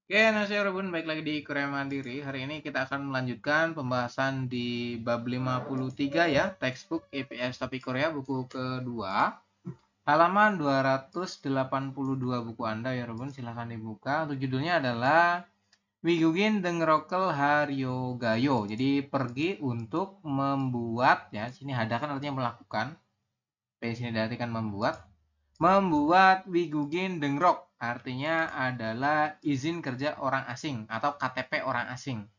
Oke, Nasirun, baik lagi di Korea Mandiri. Hari ini kita akan melanjutkan pembahasan di bab 53 ya, textbook EPS Topik Korea buku kedua. Halaman 282 buku Anda ya, Rubun, silahkan dibuka. Untuk judulnya adalah Wigugin Dengrokel Haryogayo. Jadi pergi untuk membuat ya, sini hadakan artinya melakukan. Di sini diartikan membuat Wigugin Dengrok artinya adalah izin kerja orang asing atau KTP orang asing.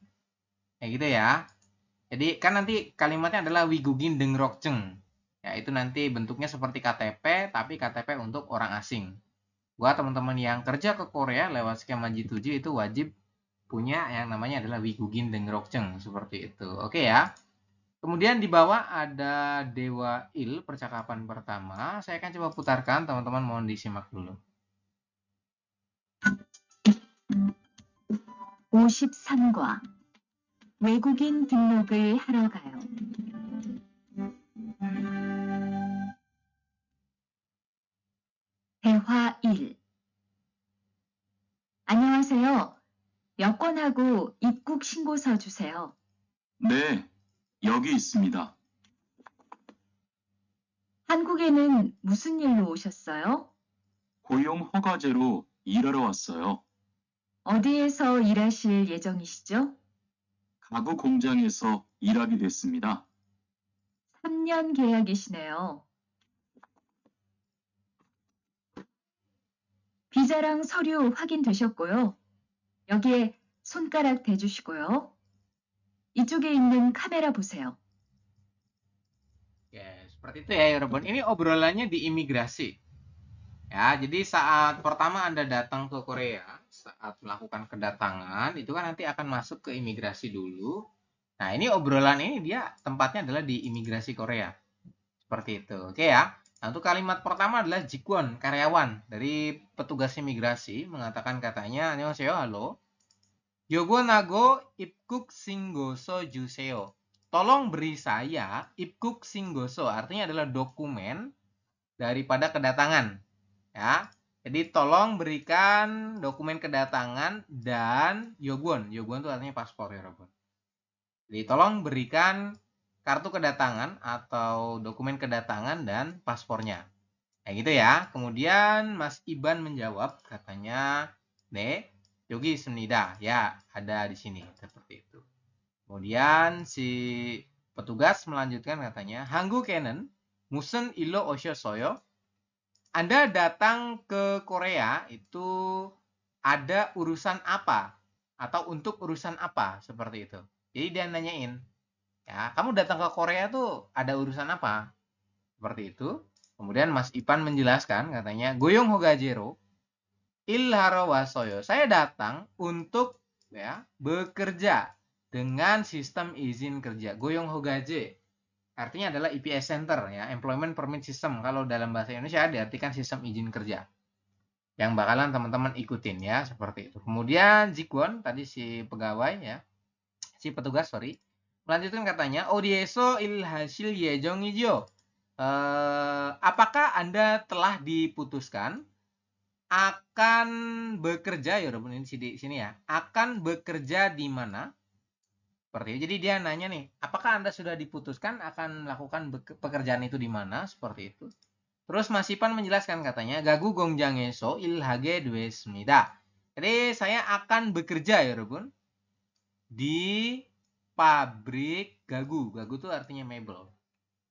Kayak gitu ya. Jadi kan nanti kalimatnya adalah Wigugin Dengrokjeng. Ya, itu nanti bentuknya seperti KTP tapi KTP untuk orang asing. Buat teman-teman yang kerja ke Korea lewat skema G7 itu wajib punya yang namanya adalah Wigugin Dengrokjeng seperti itu. Oke ya. Kemudian di bawah ada Dewa Il, percakapan pertama. Saya akan coba putarkan, teman-teman mohon disimak dulu. 53과 외국인 등록을 하러 가요. 대화 1. 안녕하세요. 여권하고 입국 신고서 주세요. 네, 여기 있습니다. 한국에는 무슨 일로 오셨어요? 고용 허가제로 일하러 왔어요. 어디에서 일하실 예정이시죠? 가구 공장에서 일하게 됐습니다. 3년 계약이시네요. 비자랑 서류 확인되셨고요. 여기에 손가락 대주시고요. 이쪽에 있는 카메라 보세요. Ya, seperti itu ya, Robon. Ini obrolannya di imigrasi. Ya, jadi saat pertama Anda datang ke Korea, saat melakukan kedatangan, itu kan nanti akan masuk ke imigrasi dulu. Nah, ini obrolan ini dia tempatnya adalah di imigrasi Korea. Seperti itu. Oke ya. Nah, untuk kalimat pertama adalah Jikwon, karyawan dari petugas imigrasi, mengatakan katanya, "Annyeonghaseyo, halo. Yogonago 입국 신고서 주세요." Tolong beri saya 입국 신고서, artinya adalah dokumen daripada kedatangan. Ya. Jadi tolong berikan dokumen kedatangan dan yogon. Yogon itu artinya paspor ya, Robot. Jadi tolong berikan kartu kedatangan atau dokumen kedatangan dan paspornya. Kayak gitu ya. Kemudian Mas Iban menjawab katanya, "Ne, Yogi Senida." Ya, ada di sini seperti itu. Kemudian si petugas melanjutkan katanya, "Hangguk에는 무슨 일로 오셨어요?" Anda datang ke Korea itu ada urusan apa? Atau untuk urusan apa? Seperti itu. Jadi dia nanyain, ya, kamu datang ke Korea tuh ada urusan apa? Seperti itu. Kemudian Mas Ipan menjelaskan, katanya, Goyong Hogajero, Ilharo Wasoyo. Saya datang untuk ya bekerja dengan sistem izin kerja. Goyong Hogaje. Artinya adalah EPS Center ya, Employment Permit System. Kalau dalam bahasa Indonesia diartikan sistem izin kerja. Yang bakalan teman-teman ikutin ya, seperti itu. Kemudian Jikwon, tadi si pegawai ya, si petugas, sorry. Melanjutkan katanya, Odieso il hasil yejongijo. Apakah Anda telah diputuskan akan bekerja ya, Robin ini di sini ya. Akan bekerja di mana? Seperti itu. Jadi dia nanya nih, apakah Anda sudah diputuskan akan melakukan pekerjaan itu di mana? Seperti itu. Terus Mas Ipan menjelaskan katanya, Gagu gongjang에서 일하게 됐습니다. Jadi saya akan bekerja ya, Robin, di pabrik gagu. Gagu itu artinya mebel.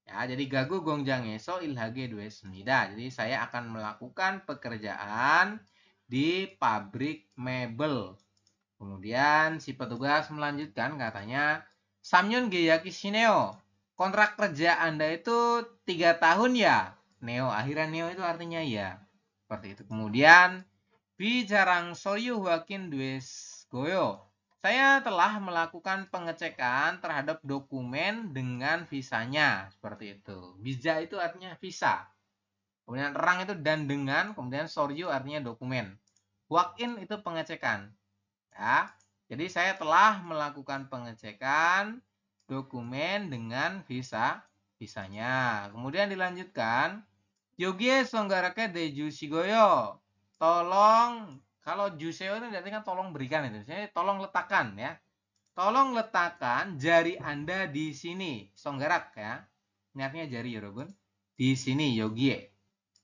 Ya, jadi gagu gongjang에서 일하게 됐습니다. Jadi saya akan melakukan pekerjaan di pabrik mebel. Kemudian si petugas melanjutkan katanya, Samyun geyaki shineo. Kontrak kerja Anda itu 3 tahun ya? Neo, akhiran neo itu artinya ya. Seperti itu. Kemudian, bijarang soyu wakin dues goyo. Saya telah melakukan pengecekan terhadap dokumen dengan visanya. Seperti itu. Bija itu artinya visa. Kemudian rang itu dan dengan. Kemudian soryu artinya dokumen. Walk-in itu pengecekan. Ya, jadi saya telah melakukan pengecekan dokumen dengan visanya. Kemudian dilanjutkan, Yogie Songgarake Deju Shigoyo. Tolong Kalau juseo itu berarti kan tolong berikan itu. Jadi tolong letakkan ya. Tolong letakkan jari Anda di sini. Songgarak ya. Ini artinya jari ya, Robun. Di sini yogie.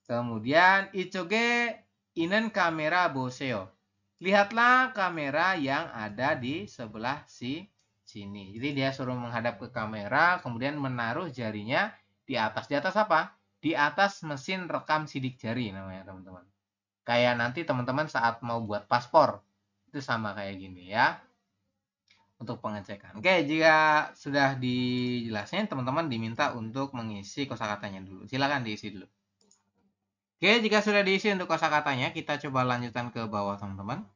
Kemudian ichoge inen kamera boseo. Lihatlah kamera yang ada di sebelah sini. Jadi dia suruh menghadap ke kamera, kemudian menaruh jarinya di atas. Di atas apa? Di atas mesin rekam sidik jari namanya, teman-teman. Kayak nanti teman-teman saat mau buat paspor. Itu sama kayak gini ya. Untuk pengecekan. Oke, jika sudah dijelasin, teman-teman diminta untuk mengisi kosakatanya dulu. Silakan diisi dulu. Oke, jika sudah diisi untuk kosakatanya, kita coba lanjutkan ke bawah, teman-teman.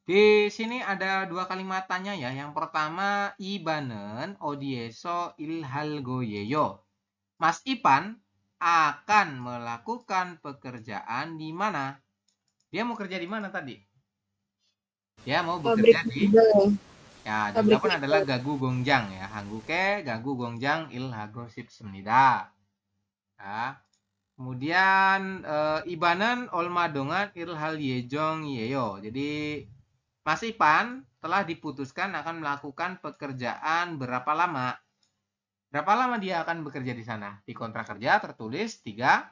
Di sini ada dua kalimat tanya ya. Yang pertama, Ibanen odieso ilhalgoyeyo. Mas Ipan akan melakukan pekerjaan di mana? Dia mau kerja di mana tadi? Dia mau Pabrik bekerja di noodle. ya, Pabrik jawaban noodle. adalah gagu gongjang ya. Hanguke gagu gongjang ilhagosipsemnida. Ya. Kemudian Ibanan olmadongan ilhal yejong yeyo. Jadi Mas Ipan telah diputuskan akan melakukan pekerjaan berapa lama? Berapa lama dia akan bekerja di sana? Di kontrak kerja tertulis 3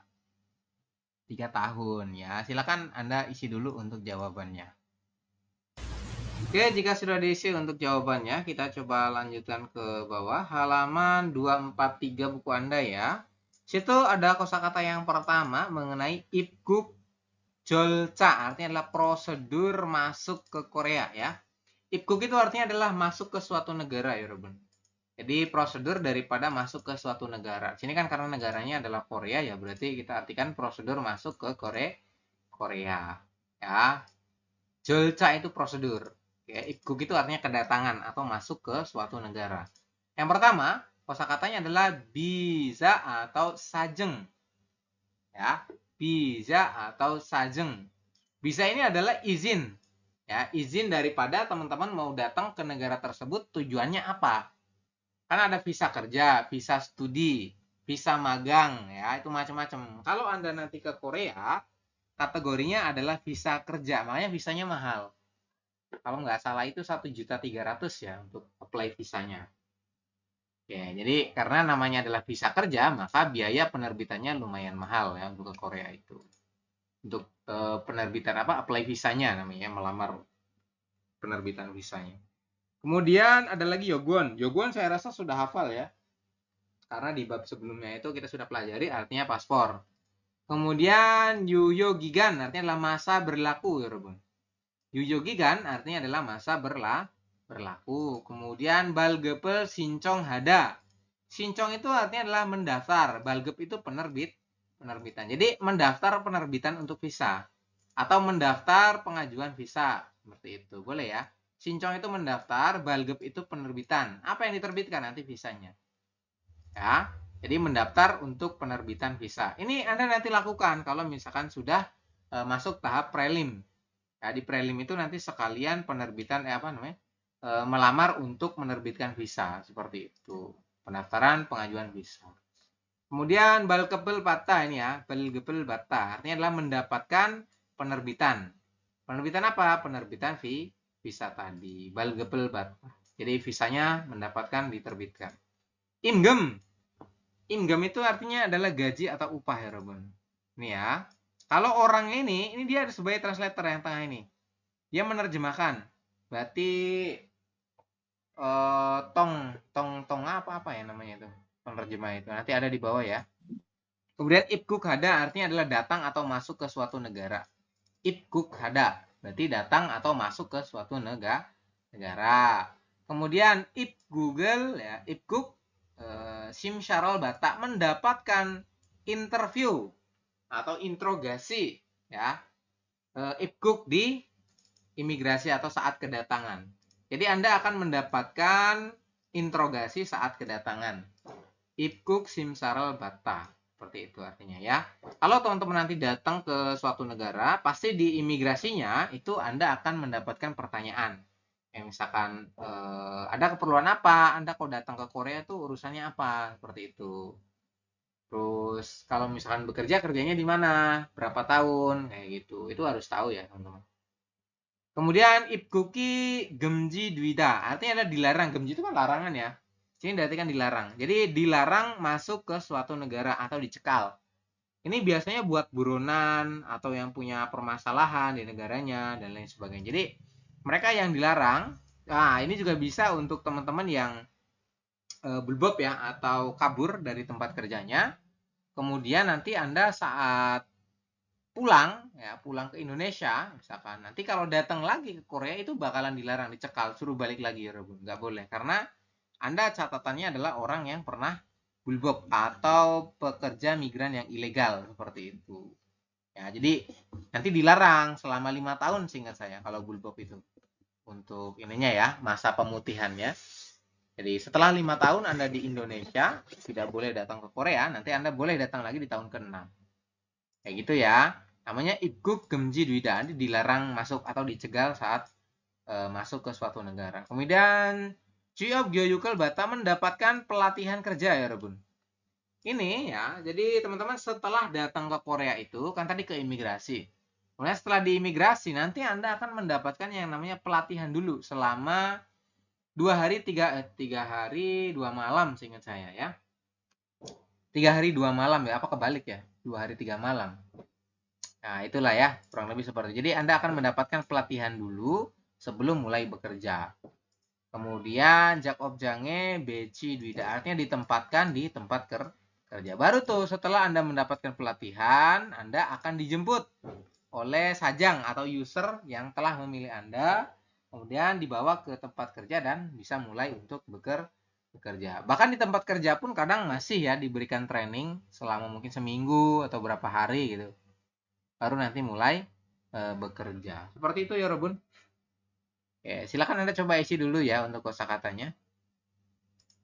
tahun ya. Silakan Anda isi dulu untuk jawabannya. Oke, jika sudah diisi untuk jawabannya, kita coba lanjutkan ke bawah. Halaman 243 buku Anda ya. Situ ada kosakata yang pertama mengenai 입국 절차. Artinya adalah prosedur masuk ke Korea ya. 입국 itu artinya adalah masuk ke suatu negara ya, Robin. Jadi prosedur daripada masuk ke suatu negara. Sini kan karena negaranya adalah Korea ya, berarti kita artikan prosedur masuk ke Korea. Ya. 절차 itu prosedur. Ya, 입국 itu artinya kedatangan atau masuk ke suatu negara. Yang pertama, kosakatanya adalah bisa atau sajeng. Ya, bisa atau sajeng. Bisa ini adalah izin. Ya, izin daripada teman-teman mau datang ke negara tersebut tujuannya apa? Kan ada visa kerja, visa studi, visa magang, ya, itu macam-macam. Kalau Anda nanti ke Korea, kategorinya adalah visa kerja, makanya visanya mahal. Kalau nggak salah itu 1.300.000 ya untuk apply visanya. Ya, jadi karena namanya adalah visa kerja, maka biaya penerbitannya lumayan mahal ya untuk ke Korea itu. Untuk penerbitan apa? Apply visanya namanya, melamar penerbitan visanya. Kemudian ada lagi yogon. Yogon saya rasa sudah hafal ya. Karena di bab sebelumnya itu kita sudah pelajari artinya paspor. Kemudian yuyo gigan artinya adalah masa berlaku ya, Robun. Yuyogigan artinya adalah masa berlaku. Kemudian balgepel sincong hada. Sincong itu artinya adalah mendaftar. Balgep itu penerbitan. Jadi mendaftar penerbitan untuk visa. Atau mendaftar pengajuan visa. Seperti itu. Boleh ya. Sincong itu mendaftar, balgep itu penerbitan. Apa yang diterbitkan nanti visanya? Ya. Jadi mendaftar untuk penerbitan visa. Ini Anda nanti lakukan kalau misalkan sudah masuk tahap prelim. Ya, di prelim itu nanti sekalian penerbitan melamar untuk menerbitkan visa seperti itu. Pendaftaran pengajuan visa. Kemudian balkebel bata ini ya, balkebel bata artinya adalah mendapatkan penerbitan. Penerbitan apa? Penerbitan visa tadi. Balkebel bata. Jadi visanya mendapatkan diterbitkan. Imgem. Imgem itu artinya adalah gaji atau upah ya, Robin. Ini ya. Kalau orang ini dia sebagai translator yang tengah ini. Dia menerjemahkan. Berarti tong apa ya namanya itu? Penerjemah itu. Nanti ada di bawah ya. Kemudian ibkuk hada artinya adalah datang atau masuk ke suatu negara. Ibkuk hada berarti datang atau masuk ke suatu negara. Kemudian Google ya, ibkuk simsyarol bata mendapatkan interview atau interogasi ya ibkuk di imigrasi atau saat kedatangan. Jadi Anda akan mendapatkan interogasi saat kedatangan. Ibkuk simsaral bata. Seperti itu artinya ya. Kalau teman-teman nanti datang ke suatu negara, pasti di imigrasinya itu Anda akan mendapatkan pertanyaan. Misalkan ada keperluan apa? Anda kalau datang ke Korea itu urusannya apa? Seperti itu. Terus kalau misalkan bekerja, kerjanya di mana? Berapa tahun? Kayak gitu. Itu harus tahu ya, teman-teman. Kemudian ibkuki gemji dwida, artinya adalah dilarang. Gemji itu kan larangan ya. Sini berarti kan dilarang. Jadi dilarang masuk ke suatu negara atau dicekal. Ini biasanya buat buronan atau yang punya permasalahan di negaranya dan lain sebagainya. Jadi mereka yang dilarang, nah ini juga bisa untuk teman-teman yang bulbob ya atau kabur dari tempat kerjanya. Kemudian nanti Anda saat pulang ke Indonesia misalkan, nanti kalau datang lagi ke Korea itu bakalan dilarang, dicekal, suruh balik lagi ya Rebun. Nggak boleh, karena Anda catatannya adalah orang yang pernah bulbob atau pekerja migran yang ilegal seperti itu. Ya, jadi nanti dilarang selama 5 tahun seingat saya kalau bulbob itu. Untuk ininya ya, masa pemutihannya. Jadi setelah 5 tahun Anda di Indonesia, tidak boleh datang ke Korea, nanti Anda boleh datang lagi di tahun ke-6. Kayak gitu ya. Namanya ibguk gemji dwida, dilarang masuk atau dicegal saat masuk ke suatu negara. Kemudian Chuyop Gyoyukal Bata mendapatkan pelatihan kerja ya Rebun. Ini ya, jadi teman-teman setelah datang ke Korea itu kan tadi ke imigrasi. Kemudian setelah di imigrasi nanti Anda akan mendapatkan yang namanya pelatihan dulu selama 2 hari 3 hari 2 malam seingat saya ya. 3 hari 2 malam ya, apa kebalik ya? 2 hari 3 malam. Nah, itulah ya, kurang lebih seperti itu. Jadi Anda akan mendapatkan pelatihan dulu sebelum mulai bekerja. Kemudian Jakob Jange Beci Dwida, artinya ditempatkan di tempat kerja. Baru tuh setelah Anda mendapatkan pelatihan, Anda akan dijemput oleh sajang atau user yang telah memilih Anda, kemudian dibawa ke tempat kerja dan bisa mulai untuk bekerja. Bahkan di tempat kerja pun kadang masih ya diberikan training selama mungkin seminggu atau berapa hari gitu. Baru nanti mulai bekerja. Seperti itu ya Robun. Oke, silakan Anda coba isi dulu ya untuk kosakatanya.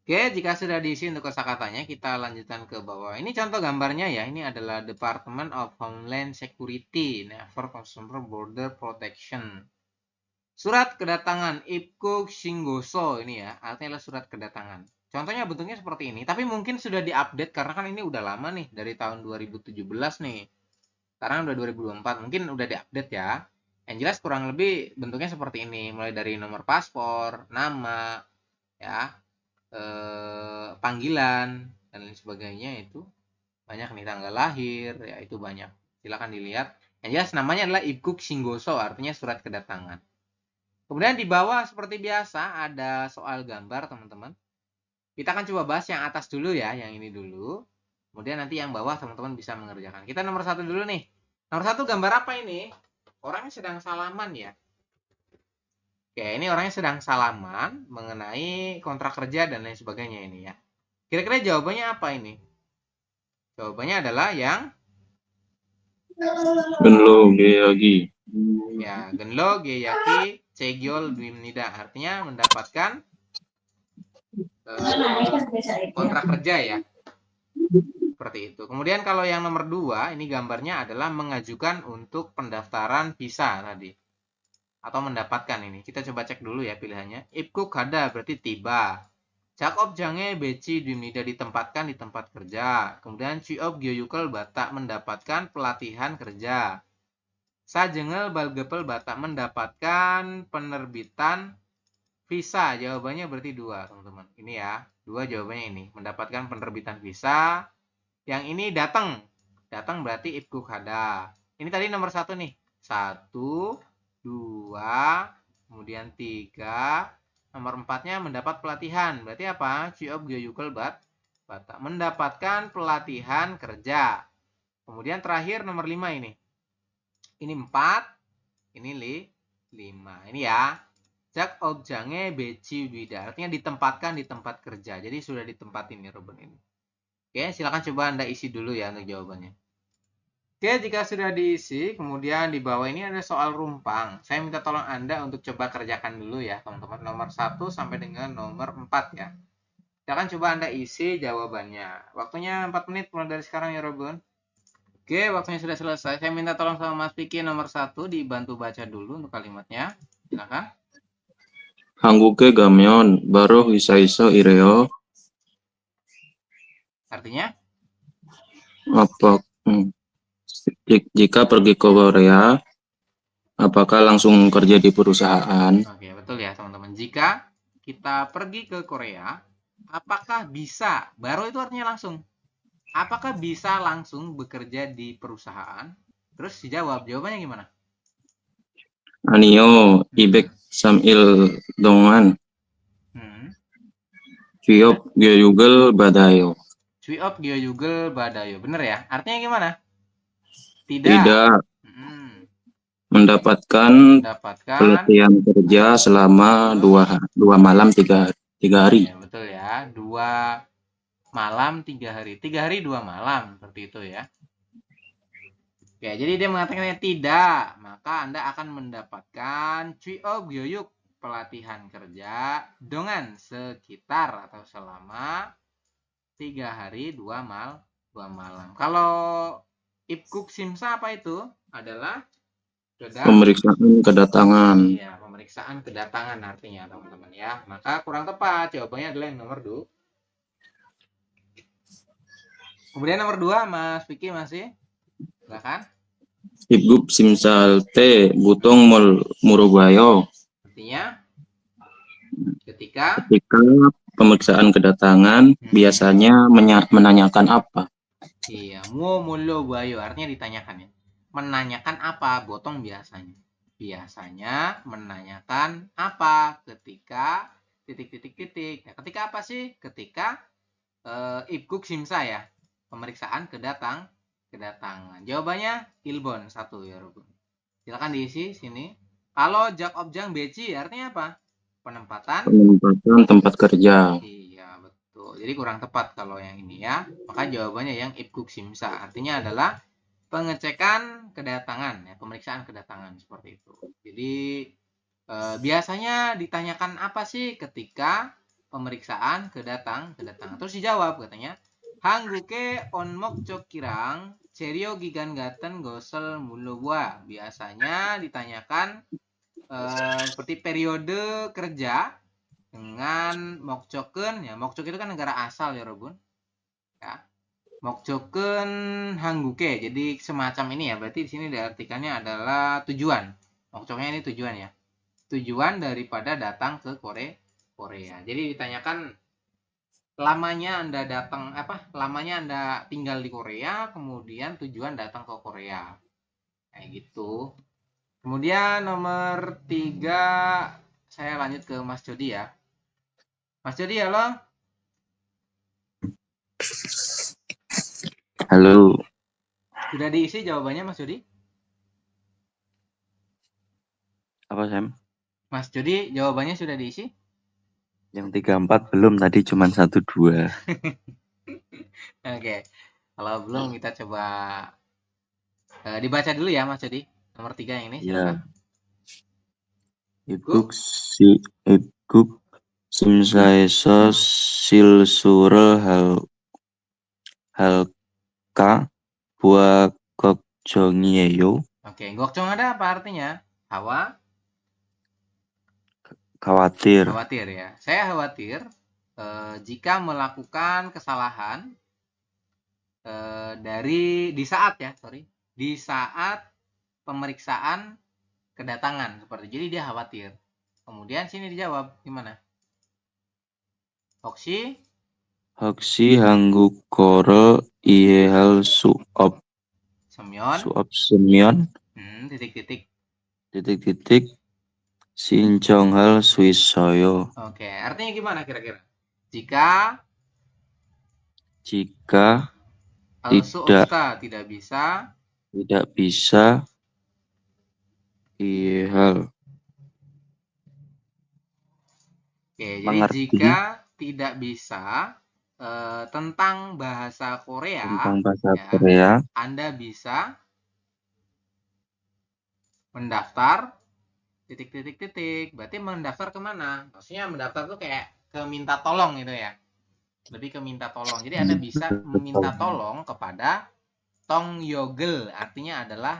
Oke, jika sudah diisi untuk kosakatanya, kita lanjutkan ke bawah. Ini contoh gambarnya ya. Ini adalah Department of Homeland Security, Naval Consumer Border Protection. Surat kedatangan Ipkuk Singgoso ini ya, artinya adalah surat kedatangan. Contohnya bentuknya seperti ini, tapi mungkin sudah diupdate karena kan ini udah lama nih, dari tahun 2017 nih. Sekarang udah 2024, mungkin udah diupdate ya. Yang jelas kurang lebih bentuknya seperti ini, mulai dari nomor paspor, nama, ya, panggilan dan lain sebagainya. Itu banyak nih, tanggal lahir, ya itu banyak. Silakan dilihat. Yang jelas namanya adalah Ibkuk Singgoso, artinya surat kedatangan. Kemudian di bawah seperti biasa ada soal gambar teman-teman. Kita akan coba bahas yang atas dulu ya, yang ini dulu. Kemudian nanti yang bawah teman-teman bisa mengerjakan. Kita nomor 1 dulu nih. Nomor 1 gambar apa ini? Orangnya sedang salaman ya. Oke, ini orangnya sedang salaman mengenai kontrak kerja dan lain sebagainya ini ya. Kira-kira jawabannya apa ini? Jawabannya adalah yang Genlo Geyagi. ya, Genlo Geyaki Chegyol Dwimnida, artinya mendapatkan kontrak kerja ya. Seperti itu. Kemudian kalau yang nomor 2, ini gambarnya adalah mengajukan untuk pendaftaran visa tadi. Atau mendapatkan ini. Kita coba cek dulu ya pilihannya. Ipkuk hada berarti tiba. Jakob Jange Beci Dwimnida ditempatkan di tempat kerja. Kemudian Chuyop Gyoyukal Bata mendapatkan pelatihan kerja. Sajengel Balgepel Bata mendapatkan penerbitan visa. Jawabannya berarti 2 teman-teman. Ini ya. 2 jawabannya ini. Mendapatkan penerbitan visa. Yang ini datang. Datang berarti Ipkuk hada. Ini tadi nomor 1 nih. 1, 2, kemudian 3. Nomor 4-nya mendapat pelatihan. Berarti apa? Chuyop Gyoyukal Bata. Mendapatkan pelatihan kerja. Kemudian terakhir nomor 5 ini. Ini 4. Ini 5. Ini ya. Jak objange beci wida. Artinya ditempatkan di tempat kerja. Jadi sudah ditempatin nih Robin ini. Oke, silakan coba Anda isi dulu ya untuk jawabannya. Oke, jika sudah diisi, kemudian di bawah ini ada soal rumpang. Saya minta tolong Anda untuk coba kerjakan dulu ya, teman-teman. Nomor 1 sampai dengan nomor 4 ya. Silakan coba Anda isi jawabannya. Waktunya 4 menit mulai dari sekarang ya, Robin. Oke, waktunya sudah selesai. Saya minta tolong sama Mas Vicky nomor 1 dibantu baca dulu untuk kalimatnya. Silakan. 한국에 가면 바로 회사에서 일해요. Artinya? Apa? Jika pergi ke Korea, Apakah langsung kerja di perusahaan? Oke, betul ya teman-teman. Jika kita pergi ke Korea, apakah bisa? Baru itu artinya langsung. Apakah bisa langsung bekerja di perusahaan? Terus dijawab, jawabannya gimana? Anio, ibek samil dongan, Hmm. Ciop Google Badayo. Cuiop Gyeogyul Badayo. Bener ya? Artinya gimana? Tidak. Tidak Hmm. mendapatkan Mendapatkan. pelatihan kerja selama Betul. dua malam tiga hari. Ya, betul ya. 2 malam 3 hari. 3 hari 2 malam. Seperti itu ya. Ya, jadi dia mengatakannya tidak. Maka Anda akan mendapatkan Cuiop Gyeogyuk pelatihan kerja dengan sekitar atau selama 3 hari 2 malam. Kalau Ipkuk Simsa apa itu? Adalah Pemeriksaan kedatangan. iya, pemeriksaan kedatangan artinya teman-teman ya. Maka kurang tepat. Jawabannya adalah yang nomor 2. Kemudian nomor 2, Mas Vicky masih? Silakan. Ibgup simsalte butong murubayo. Artinya ketika Ketika pemeriksaan kedatangan biasanya menanyakan apa? iya, mulo bayo artinya ditanyakan ya. Menanyakan apa? Botong biasanya. Biasanya menanyakan apa ketika titik. Nah, ketika apa sih? Ketika Ibguk Simsa ya. Pemeriksaan kedatangan. Jawabannya Ilbon 1 ya, Rukun. Silakan diisi sini. Kalau Jak Objang Beci artinya apa? Penempatan Tempat kerja. iya, betul. Jadi kurang tepat kalau yang ini ya. Maka jawabannya yang Ibguk Simsa. Artinya adalah pengecekan kedatangan ya, pemeriksaan kedatangan seperti itu. Jadi biasanya ditanyakan apa sih ketika pemeriksaan kedatangan? Terus dijawab katanya, Hangguke onmok cokirang cerio gigan gaten gosel mulubwa. Biasanya ditanyakan seperti periode kerja dengan mokjoken ya. Mokjok itu kan negara asal ya, Robun. Ya. Mokjoken hangguke. Jadi semacam ini ya. Berarti di sini diartikannya adalah tujuan. Mokjoknya ini tujuan ya. Tujuan daripada datang ke Korea. Jadi ditanyakan lamanya Anda tinggal di Korea, kemudian tujuan datang ke Korea. Kayak gitu. Kemudian nomor 3 saya lanjut ke Mas Jody ya. Mas Jody, halo. Halo. Sudah diisi jawabannya Mas Jody? Apa Sam? Mas Jody, jawabannya sudah diisi? Yang 3-4 belum, tadi cuma 1-2. Oke. Kalau belum kita coba dibaca dulu ya Mas Jody. Nomor 3 yang ini silakan. Ibguk simsaeso silsure halka bua kokjongieyo. Oke, gokjong ada apa artinya? Khawatir. Khawatir ya. Saya khawatir jika melakukan kesalahan di saat pemeriksaan kedatangan seperti. Jadi dia khawatir. Kemudian sini dijawab gimana? Hoksi hanggukoro iehal suop semyon titik sinjonghal suisoyo. Oke, artinya gimana kira-kira? Jika tidak bisa iehal. Oke, jadi jika tidak bisa tentang bahasa Korea, Anda bisa mendaftar titik. Berarti mendaftar kemana? Maksudnya mendaftar tuh kayak ke minta tolong gitu ya. Lebih ke minta tolong. Jadi Anda bisa meminta tolong kepada Tong Yogel. Artinya adalah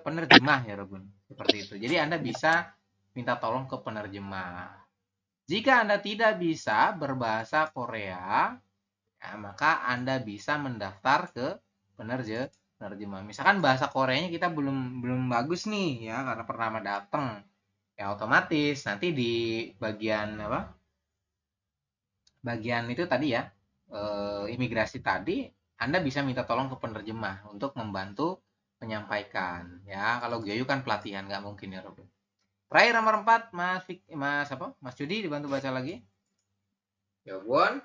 penerjemah ya, Robun. Seperti itu. Jadi Anda bisa minta tolong ke penerjemah. Jika Anda tidak bisa berbahasa Korea, ya, maka Anda bisa mendaftar ke penerjemah. Misalkan bahasa Koreanya kita belum bagus nih ya karena pertama datang. Ya otomatis nanti di bagian apa? Bagian itu tadi ya, imigrasi tadi Anda bisa minta tolong ke penerjemah untuk membantu menyampaikan. Ya, kalau Gyoyu kan pelatihan nggak mungkin ya, Robin. Terakhir nomor 4, Mas apa? Mas Judi dibantu baca lagi. Yowon.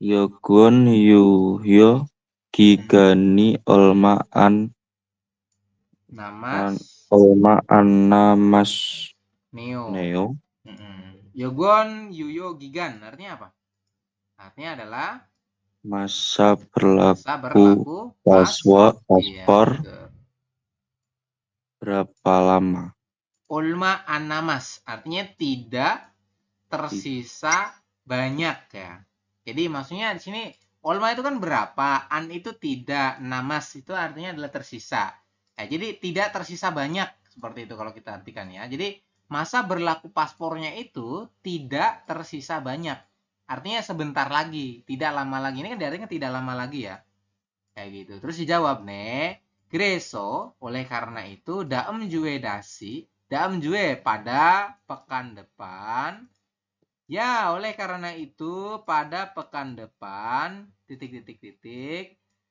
Yogon yuhyo gigani olma Namas namas Neo. neo Yogon Yuyo Gigan artinya apa? Artinya adalah masa masa berlaku paspor iya, berapa lama? Olma anamas artinya tidak tersisa banyak ya. Jadi maksudnya di sini olma itu kan berapa, an itu tidak, namas itu artinya adalah tersisa. Jadi tidak tersisa banyak seperti itu kalau kita artikan ya. Jadi masa berlaku paspornya itu tidak tersisa banyak. Artinya sebentar lagi, tidak lama lagi. Ini kan artinya tidak lama lagi ya. Kayak gitu. Terus dijawab nih, Greso oleh karena itu daem jue dasi, daem jue pada pekan depan. Ya, oleh karena itu pada pekan depan titik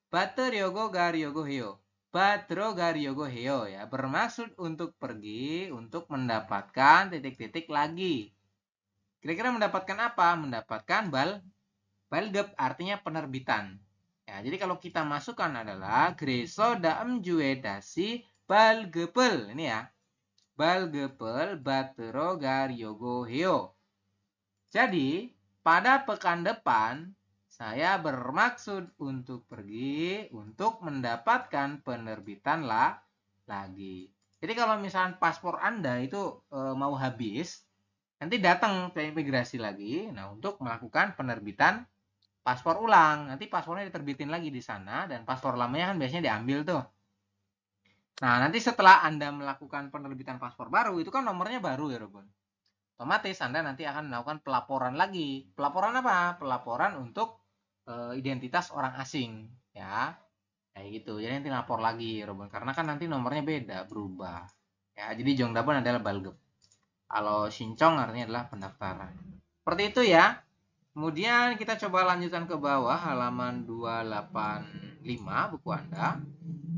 Bater yogo gar yogo heo. Batro gar yogo heo ya, bermaksud untuk pergi untuk mendapatkan titik lagi. Kira-kira mendapatkan apa? Mendapatkan balgep artinya penerbitan. Ya, jadi kalau kita masukkan adalah Greso daem jue dasi balgepel. Ini ya. Balgepel batero gar yogo heo. Jadi, pada pekan depan, saya bermaksud untuk pergi untuk mendapatkan penerbitan lagi. Jadi kalau misalnya paspor Anda itu mau habis, nanti datang ke imigrasi lagi, nah untuk melakukan penerbitan paspor ulang. Nanti paspornya diterbitin lagi di sana dan paspor lamanya kan biasanya diambil tuh. Nah, nanti setelah Anda melakukan penerbitan paspor baru, itu kan nomornya baru ya, Robon. Otomatis Anda nanti akan melakukan pelaporan lagi. Pelaporan apa? Pelaporan untuk identitas orang asing, ya. Kayak gitu. Jadi nanti lapor lagi, Robon. Karena kan nanti nomornya beda, berubah. Ya, jadi Jongdabon adalah balgep. Kalau Shincong artinya adalah pendaftaran. Seperti itu ya. Kemudian kita coba lanjutkan ke bawah halaman 285 buku Anda.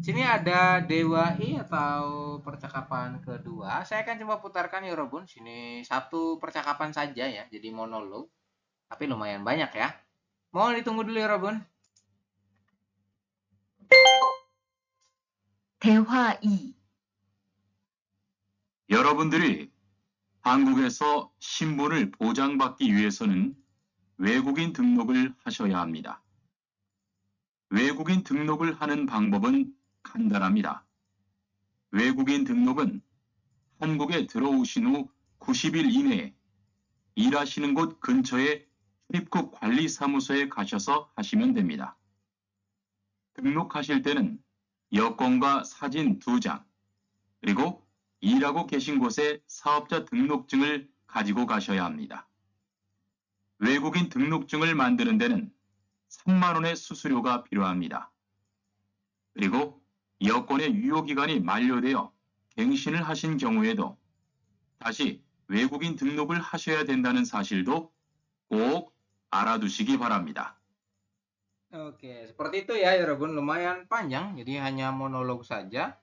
Sini ada Dewa I atau percakapan kedua. Saya akan coba putarkan ya Robun. Sini satu percakapan saja ya, jadi monolog. Tapi lumayan banyak ya. Mohon ditunggu dulu ya Robun. 대화 2. 여러분들이 한국에서 신분을 보장받기 위해서는 외국인 등록을 하셔야 합니다. 외국인 등록을 하는 방법은 간단합니다. 외국인 등록은 한국에 들어오신 후 90일 이내에 일하시는 곳 근처의 출입국 관리사무소에 가셔서 하시면 됩니다. 등록하실 때는 여권과 사진 2장, 그리고 일하고 계신 곳의 사업자 등록증을 가지고 가셔야 합니다. 외국인 등록증을 만드는 데는 3만 원의 수수료가 필요합니다. 그리고 여권의 유효기간이 만료되어 갱신을 하신 경우에도 다시 외국인 등록을 하셔야 된다는 사실도 꼭 알아두시기 바랍니다. Oke, seperti itu ya Robun. Lumayan panjang, jadi hanya monolog saja.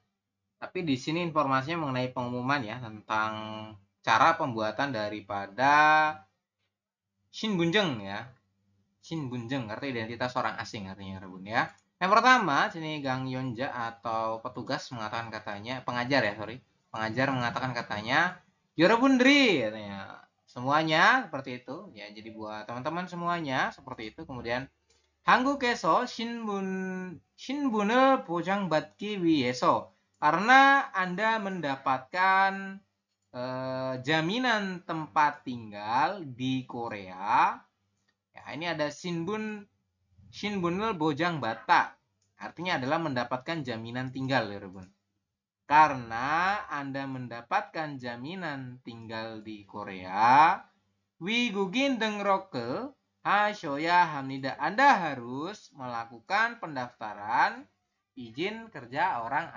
Tapi di sini informasinya mengenai pengumuman ya tentang cara pembuatan daripada Shinbunjeng ya. Shinbunjeng artinya identitas orang asing artinya Robun ya. Yang pertama, sini Gang Yonja atau petugas mengatakan katanya, pengajar ya, sorry. Pengajar mengatakan katanya, Yorobundri katanya. Semuanya seperti itu ya. Jadi buat teman-teman semuanya seperti itu. Kemudian 한국에서 신분을 보장받기 위해서 karena Anda mendapatkan jaminan tempat tinggal di Korea. Ya, ini ada 신분을 보장받다. Artinya adalah mendapatkan jaminan tinggal, ya, Robun. Karena Anda mendapatkan jaminan tinggal di Korea, 외국인 등록을 Hashoya hamnida. Anda harus melakukan pendaftaran izin kerja orang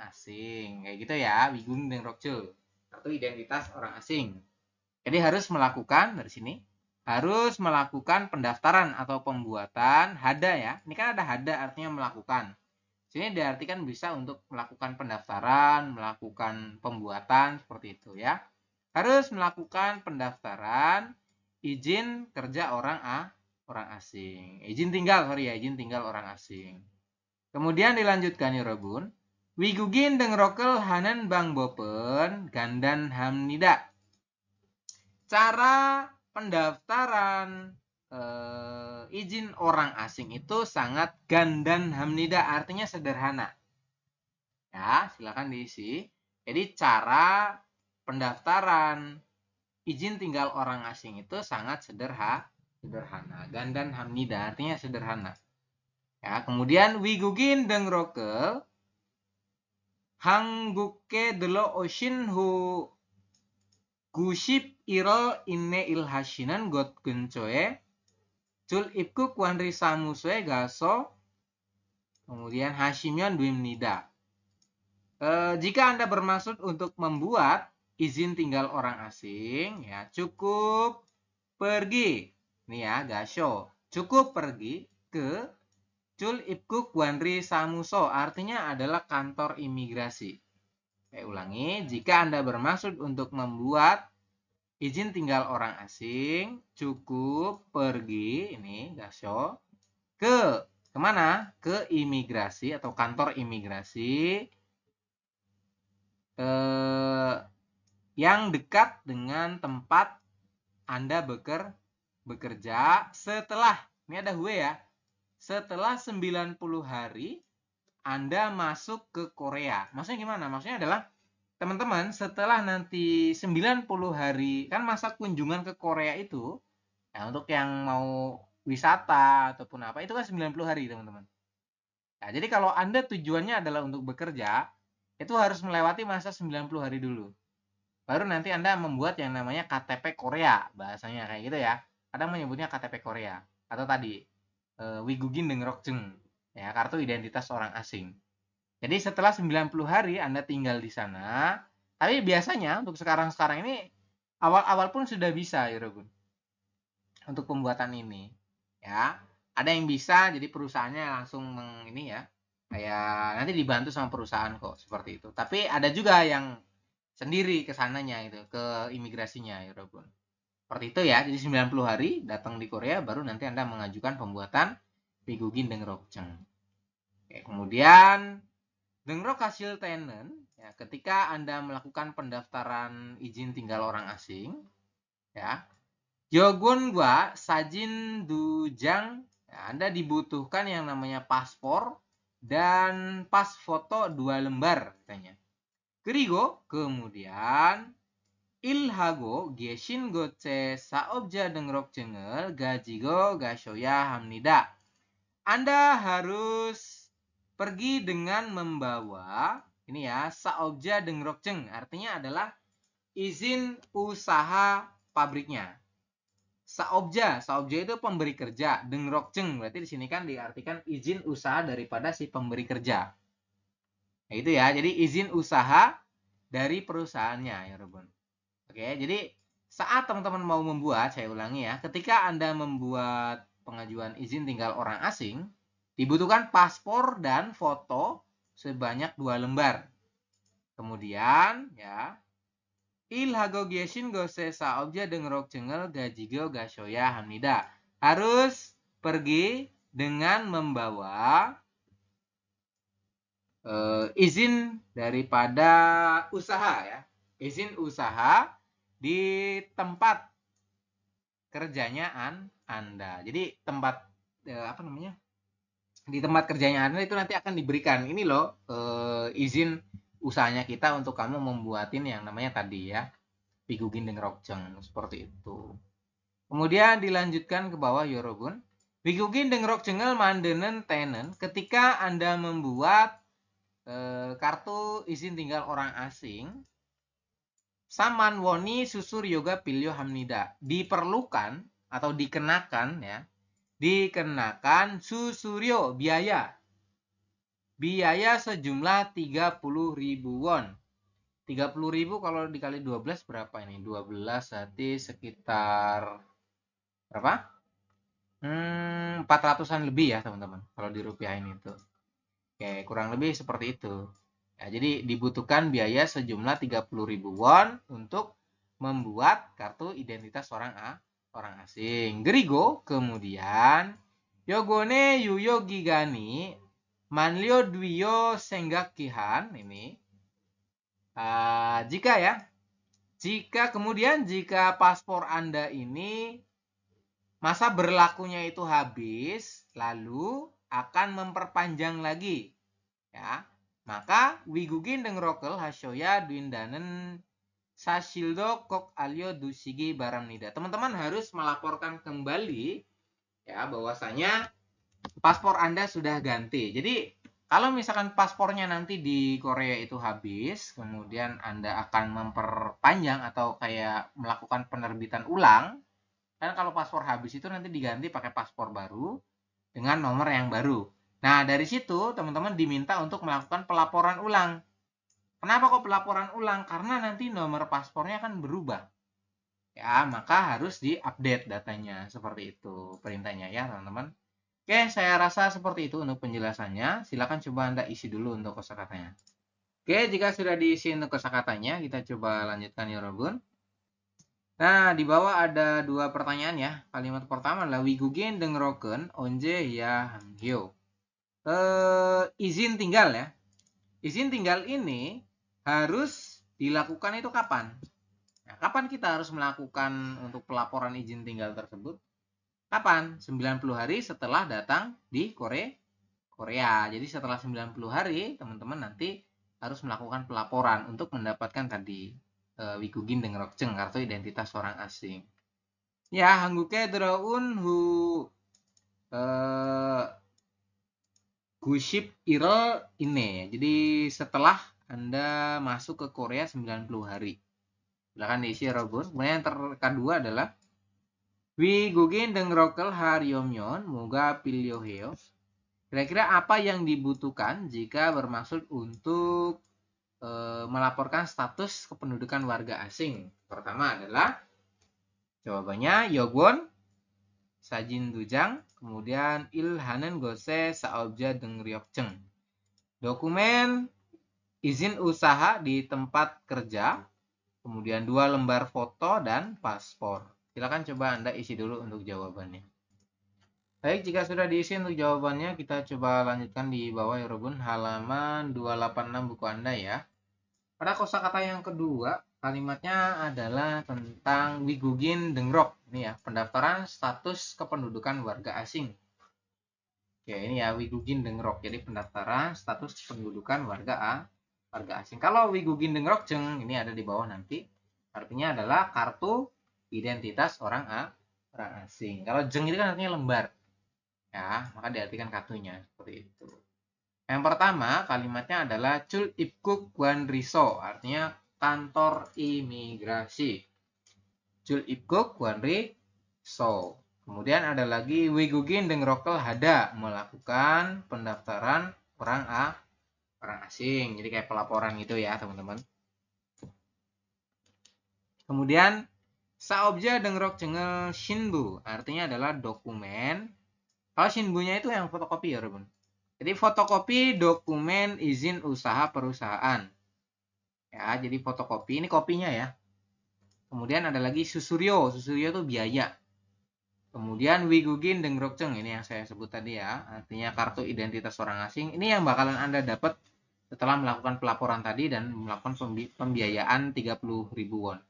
asing. Kayak gitu ya, wigung dan rokjul. Kartu identitas orang asing. Jadi harus melakukan, dari sini, harus melakukan pendaftaran atau pembuatan hada ya. Ini kan ada hada artinya melakukan. Sini diartikan bisa untuk melakukan pendaftaran, melakukan pembuatan, seperti itu ya. Harus melakukan pendaftaran izin kerja orang asing. Izin tinggal orang asing. Kemudian dilanjutkan ya Robun. Wigugin deng rokel hanan bang bopen gandan hamnida. Cara pendaftaran izin orang asing itu sangat gandan hamnida, artinya sederhana. Ya, silakan diisi. Jadi cara pendaftaran izin tinggal orang asing itu sangat sederhana. Gandan hamnida artinya sederhana. Ya, kemudian wigugin deng rokel hangguke delo oshin hu guship iro inne ilhashinan got gencoe cul ipku kwanri samuswe gaso kemudian hashimyon duimnida. Jika Anda bermaksud untuk membuat izin tinggal orang asing, ya cukup pergi, nih ya gasho, cukup pergi ke Cul Ipkuk Wanri Samuso, artinya adalah kantor imigrasi. Saya ulangi, jika Anda bermaksud untuk membuat izin tinggal orang asing, cukup pergi, ini gasho, kemana? Ke imigrasi atau kantor imigrasi yang dekat dengan tempat Anda bekerja setelah, ini ada hue ya, setelah 90 hari Anda masuk ke Korea. Maksudnya gimana? Maksudnya adalah teman-teman setelah nanti 90 hari, kan masa kunjungan ke Korea itu, nah untuk yang mau wisata ataupun apa, itu kan 90 hari teman-teman. Nah, jadi kalau Anda tujuannya adalah untuk bekerja, itu harus melewati masa 90 hari dulu. Baru nanti Anda membuat yang namanya KTP Korea, bahasanya kayak gitu ya. Kadang menyebutnya KTP Korea. Atau tadi, Wigugin deng Rokjeng, ya, kartu identitas orang asing. Jadi setelah 90 hari Anda tinggal di sana, tapi biasanya untuk sekarang-sekarang ini, awal-awal pun sudah bisa, ya Robun, untuk pembuatan ini. Ya, ada yang bisa, jadi perusahaannya langsung ini ya, kayak nanti dibantu sama perusahaan kok, seperti itu. Tapi ada juga yang sendiri ke sananya itu, ke imigrasinya ya Robun. Seperti itu ya. Jadi 90 hari datang di Korea baru nanti Anda mengajukan pembuatan Wigugin deng Rokjeng. Oke, kemudian dengrok hasil tenen ya, ketika Anda melakukan pendaftaran izin tinggal orang asing ya. Yogun gua sajin dujang ya, Anda dibutuhkan yang namanya paspor dan pas foto 2 lembar katanya. Kerigo, kemudian ilhago geshin goce saobja dengrok jengel gajigo gashoya hamnida. Anda harus pergi dengan membawa ini ya saobja dengrok jeng, artinya adalah izin usaha pabriknya. Saobja itu pemberi kerja, dengrok jeng berarti di sini kan diartikan izin usaha daripada si pemberi kerja. Nah, itu ya, jadi izin usaha dari perusahaannya ya Robun. Oke, jadi saat teman-teman mau membuat, saya ulangi ya, ketika Anda membuat pengajuan izin tinggal orang asing, dibutuhkan paspor dan foto sebanyak 2 lembar. Kemudian ya, ilhago geshin gose saobja dengrok jengel gajigo gashoya hamnida. Harus pergi dengan membawa izin daripada usaha ya, izin usaha di tempat kerjanya Anda. Jadi tempat di tempat kerjanya Anda itu nanti akan diberikan ini loh izin usahanya kita untuk kamu membuatin yang namanya tadi ya Wigugin deng Rokjeng, seperti itu. Kemudian dilanjutkan ke bawah Yorobun. Wigugin deng Rokjengel mandenen tenen, ketika Anda membuat kartu izin tinggal orang asing, saman woni susur yoga pilyo hamnida, diperlukan atau dikenakan ya. Dikenakan susuryo biaya. Biaya sejumlah 30.000 won. 30.000 kalau dikali 12 berapa ini? 12 berarti sekitar berapa? 400-an lebih ya teman-teman. Kalau dirupiahin itu. Oke, kurang lebih seperti itu. Ya, jadi dibutuhkan biaya sejumlah 30.000 won untuk membuat kartu identitas orang asing. Gerigo kemudian Yogone yuyo gigani manlyo dwiyo senggakihan ini. Jika paspor Anda ini masa berlakunya itu habis, lalu akan memperpanjang lagi. Ya, maka wigugin deng rokel hasyoya duindanen sasildo kok alio dusigi baramnida. Teman-teman harus melaporkan kembali ya bahwasanya paspor Anda sudah ganti. Jadi kalau misalkan paspornya nanti di Korea itu habis, kemudian Anda akan memperpanjang atau kayak melakukan penerbitan ulang, kan kalau paspor habis itu nanti diganti pakai paspor baru dengan nomor yang baru. Nah, dari situ teman-teman diminta untuk melakukan pelaporan ulang. Kenapa kok pelaporan ulang? Karena nanti nomor paspornya kan berubah. Ya, maka harus diupdate datanya. Seperti itu perintahnya ya, teman-teman. Oke, saya rasa seperti itu untuk penjelasannya. Silakan coba Anda isi dulu untuk kosakatanya. Oke, jika sudah diisi untuk kosakatanya, kita coba lanjutkan ya, Robun. Nah, di bawah ada dua pertanyaan ya. Kalimat pertama adalah wigugin deng roken onje ya hangyo. Izin tinggal ya. Izin tinggal ini harus dilakukan itu kapan? Nah, kapan kita harus melakukan untuk pelaporan izin tinggal tersebut? Kapan? 90 hari setelah datang di Korea. Jadi setelah 90 hari, teman-teman nanti harus melakukan pelaporan untuk mendapatkan tadi wigugin deng rokjeng, kartu identitas orang asing. Ya, 한국에 들어온 후 91일 ini. Jadi setelah Anda masuk ke Korea 90 hari. Silakan diisi Robun. Kemudian yang kedua adalah wigugin deng rokel haryomyon muga pilyoheo. Kira-kira apa yang dibutuhkan jika bermaksud untuk melaporkan status kependudukan warga asing? Pertama adalah jawabannya Yogwon, Sajin Dujang, kemudian Ilhanen Gose Saobja deng Ryokjeng. Dokumen izin usaha di tempat kerja, kemudian 2 lembar foto dan paspor. Silakan coba Anda isi dulu untuk jawabannya. Baik, jika sudah diisi untuk jawabannya, kita coba lanjutkan di bawah ya Robun, halaman 286 buku Anda ya. Pada kosakata yang kedua, kalimatnya adalah tentang wigugin deng rok. Ini ya, pendaftaran status kependudukan warga asing. Oke, ini ya wigugin deng rok. Jadi pendaftaran status kependudukan warga asing. Kalau wigugin deng rok jeng, ini ada di bawah nanti. Artinya adalah kartu identitas orang asing. Kalau jeng itu kan artinya lembar. Ya, maka diartikan kartunya seperti itu. Yang pertama, kalimatnya adalah Chul Ipkuk Wan Riso, artinya kantor imigrasi. Chul Ipkuk Wan Riso. Kemudian ada lagi wigugin deng rokel hada, melakukan pendaftaran orang asing. Jadi kayak pelaporan gitu ya, teman-teman. Kemudian saobja deng rok jengel shinbu, artinya adalah dokumen. Kalau shinbunya itu yang fotokopi ya, teman-teman. Jadi fotokopi dokumen izin usaha perusahaan. Ya, jadi fotokopi, ini kopinya ya. Kemudian ada lagi susuryo. Susuryo itu biaya. Kemudian wigugin deng rokjeng, ini yang saya sebut tadi ya. Artinya kartu identitas orang asing. Ini yang bakalan Anda dapat setelah melakukan pelaporan tadi dan melakukan pembiayaan 30.000 won.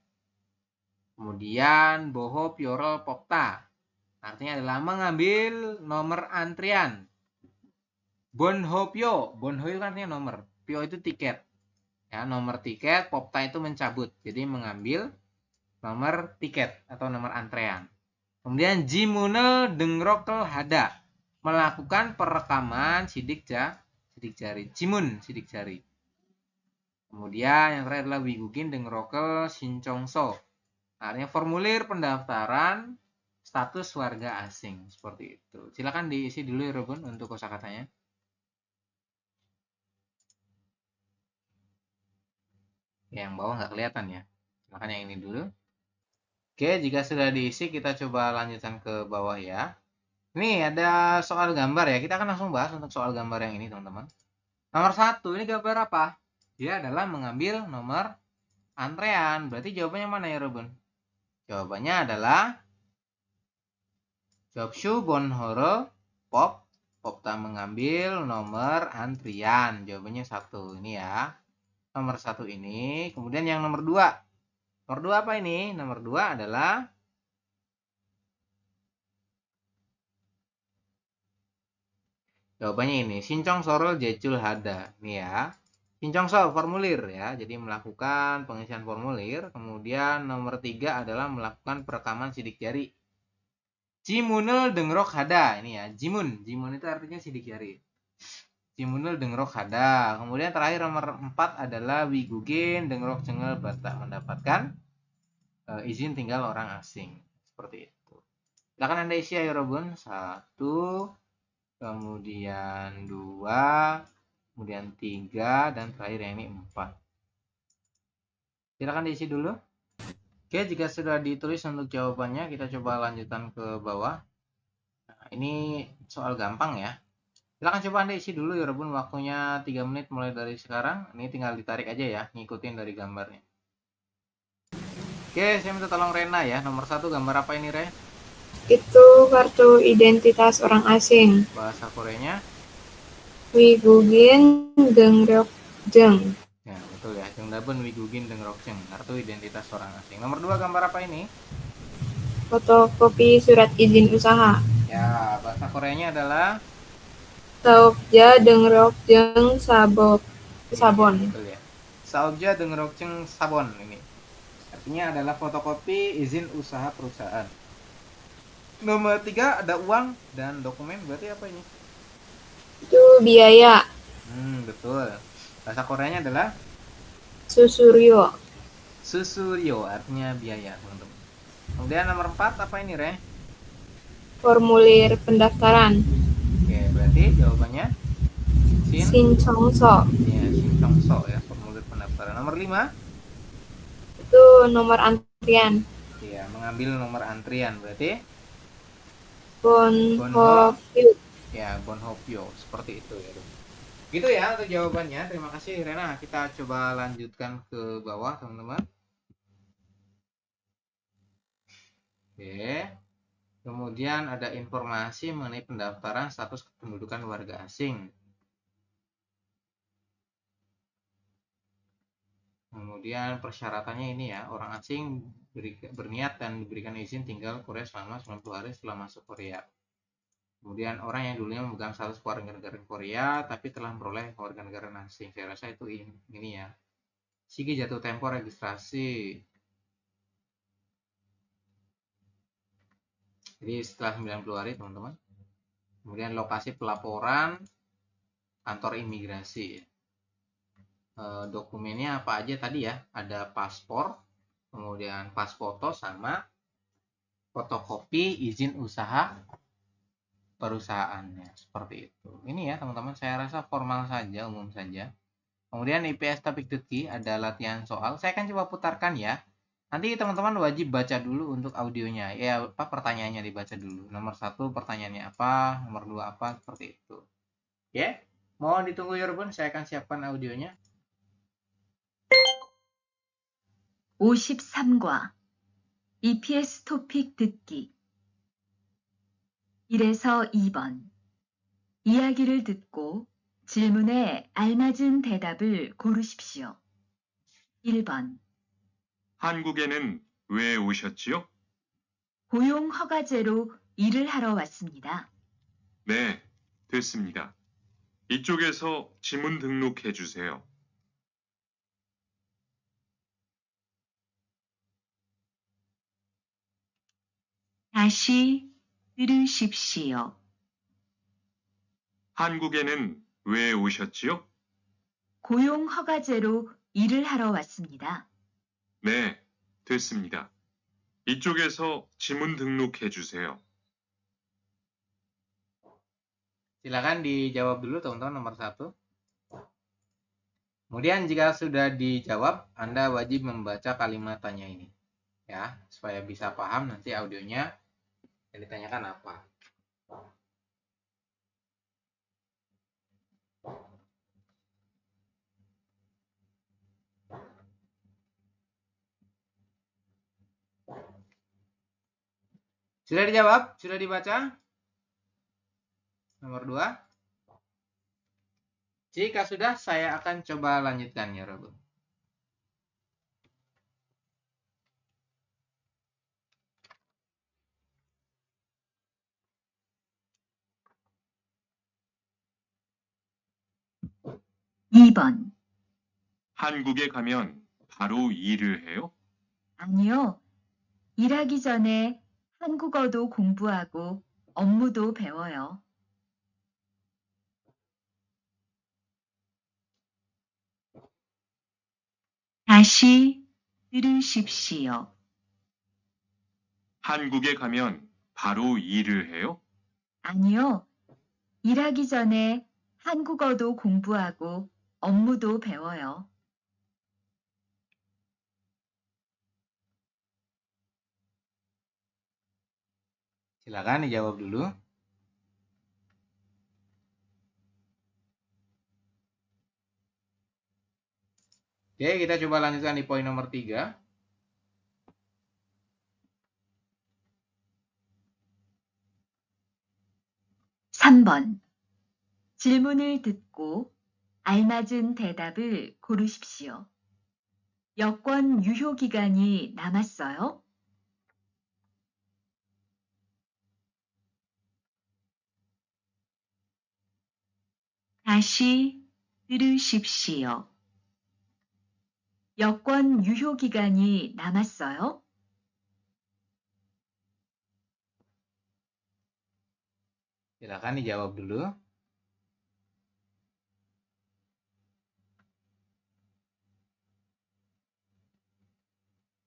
Kemudian boho piorol popta. Artinya adalah mengambil nomor antrian. Bonhopyo, bonho itu kan artinya nomor, pyo itu tiket. Ya, nomor tiket, popta itu mencabut. Jadi mengambil nomor tiket atau nomor antrean. Kemudian jimunel dengrokel hada, melakukan perekaman sidik jari. Jimun sidik jari. Kemudian yang terakhir adalah wigugin dengrokel sincongso. Artinya formulir pendaftaran status warga asing. Seperti itu. Silakan diisi dulu ya Robun untuk kosakatanya. Yang bawah nggak kelihatan ya. Silakan yang ini dulu. Oke, jika sudah diisi kita coba lanjutkan ke bawah ya. Nih ada soal gambar ya. Kita akan langsung bahas untuk soal gambar yang ini teman-teman. Nomor 1, ini gambar apa? Dia adalah mengambil nomor antrean. Berarti jawabannya mana ya Robun? Jawabannya adalah Jobsu Bonhoro Pop. Popta mengambil nomor antrian. Jawabannya 1. Ini ya. Nomor 1 ini. Kemudian yang nomor 2. Nomor 2 apa ini? Nomor 2 adalah jawabannya ini. Sincong Sorol Jecul Hada. Ini ya. Sincong Sol formulir ya. Jadi melakukan pengisian formulir. Kemudian nomor 3 adalah melakukan perekaman sidik jari. Jimunul Dengrok Hada. Ini ya. Jimun. Jimun itu artinya sidik jari. Jimunul Dengrok Hada. Kemudian terakhir nomor 4 adalah Wigugin Dengrok Cengel Batak mendapatkan izin tinggal orang asing. Seperti itu. Silakan Anda isi ya Robun. 1, kemudian 2, kemudian 3, dan terakhir yang ini 4. Silakan diisi dulu. Oke, jika sudah ditulis untuk jawabannya, kita coba lanjutkan ke bawah. Nah, ini soal gampang ya. Silakan coba Anda isi dulu ya Robun, waktunya 3 menit mulai dari sekarang. Ini tinggal ditarik aja ya, ngikutin dari gambarnya. Oke, saya minta tolong Rena ya. Nomor 1 gambar apa ini, Re? Itu kartu identitas orang asing. Bahasa Koreanya? Wigugin Dengrokjeng. Ya, betul ya. Jengdaben Wigugin Dengrokjeng, kartu identitas orang asing. Nomor 2 gambar apa ini? Fotokopi surat izin usaha. Ya, bahasa Koreanya adalah Saokja Dengrokjeng Sabon. Betul ya. Saokja Dengrokjeng Sabon ini. Artinya adalah fotokopi izin usaha perusahaan. Nomor 3 ada uang dan dokumen. Berarti apa ini? Itu biaya. Betul. Bahasa Koreanya adalah Susuryo. Susuryo, artinya biaya, teman-teman. Kemudian nomor 4 apa ini, Re? Formulir pendaftaran. Oke, berarti jawabannya Sinchongso. Ya, Sinchongso ya, formulir pendaftaran. Nomor 5? Itu nomor antrian. Ya, mengambil nomor antrian. Berarti Bonhopyo. Ya, Bonhopyo. Seperti itu ya. Gitu ya untuk jawabannya. Terima kasih Rena. Kita coba lanjutkan ke bawah, teman-teman. Oke. Kemudian ada informasi mengenai pendaftaran status kependudukan warga asing. Kemudian persyaratannya ini ya, orang asing berniat dan diberikan izin tinggal Korea selama 90 hari setelah masuk Korea. Kemudian orang yang dulunya memegang status warganegara Korea tapi telah memperoleh warganegara asing. Saya rasa itu ini ya. Sigi jatuh tempo registrasi. Jadi setelah 90 hari teman-teman. Kemudian lokasi pelaporan kantor imigrasi. Dokumennya apa aja tadi ya? Ada paspor, kemudian pas foto sama fotokopi izin usaha perusahaannya. Seperti itu. Ini ya teman-teman, saya rasa formal saja, umum saja. Kemudian IPS topik Tutki ada latihan soal. Saya akan coba putarkan ya. Nanti teman-teman wajib baca dulu untuk audionya. Ya, apa pertanyaannya dibaca dulu. Nomor 1 pertanyaannya apa, nomor 2 apa, seperti itu. Oke. Mohon ditunggu ya Robun, saya akan siapkan audionya. 53과 EPS 토픽 듣기 1에서 2번 이야기를 듣고 질문에 알맞은 대답을 고르십시오. 1번 한국에는 왜 오셨지요? 고용 허가제로 일을 하러 왔습니다. 네, 됐습니다. 이쪽에서 지문 등록해 주세요. 다시 들으십시오. 한국에는 왜 오셨지요? 고용 허가제로 일을 하러 왔습니다. 네, 됐습니다. 이쪽에서 지문 등록해 주세요. Silakan dijawab dulu teman-teman nomor 1. Kemudian jika sudah dijawab, Anda wajib membaca kalimat tanya ini. Ya, supaya bisa paham nanti audionya yang ditanyakan apa. Sudah dijawab? Sudah dibaca? Nomor 2. Jika sudah, saya akan coba lanjutkan ya, Robun. (2번) 한국에 가면 바로 일을 해요? 아니요. 일하기 전에 한국어도 공부하고 업무도 배워요. 다시 들으십시오. 한국에 가면 바로 일을 해요? 아니요. 일하기 전에 한국어도 공부하고 업무도 배워요. Silakan dijawab dulu. Oke, kita coba lanjutkan di poin nomor 3. (3번) 질문을 듣고 알맞은 대답을 고르십시오. 여권 유효 기간이 남았어요? 다시 들으십시오. 여권 유효 기간이 남았어요? Silakan dijawab dulu.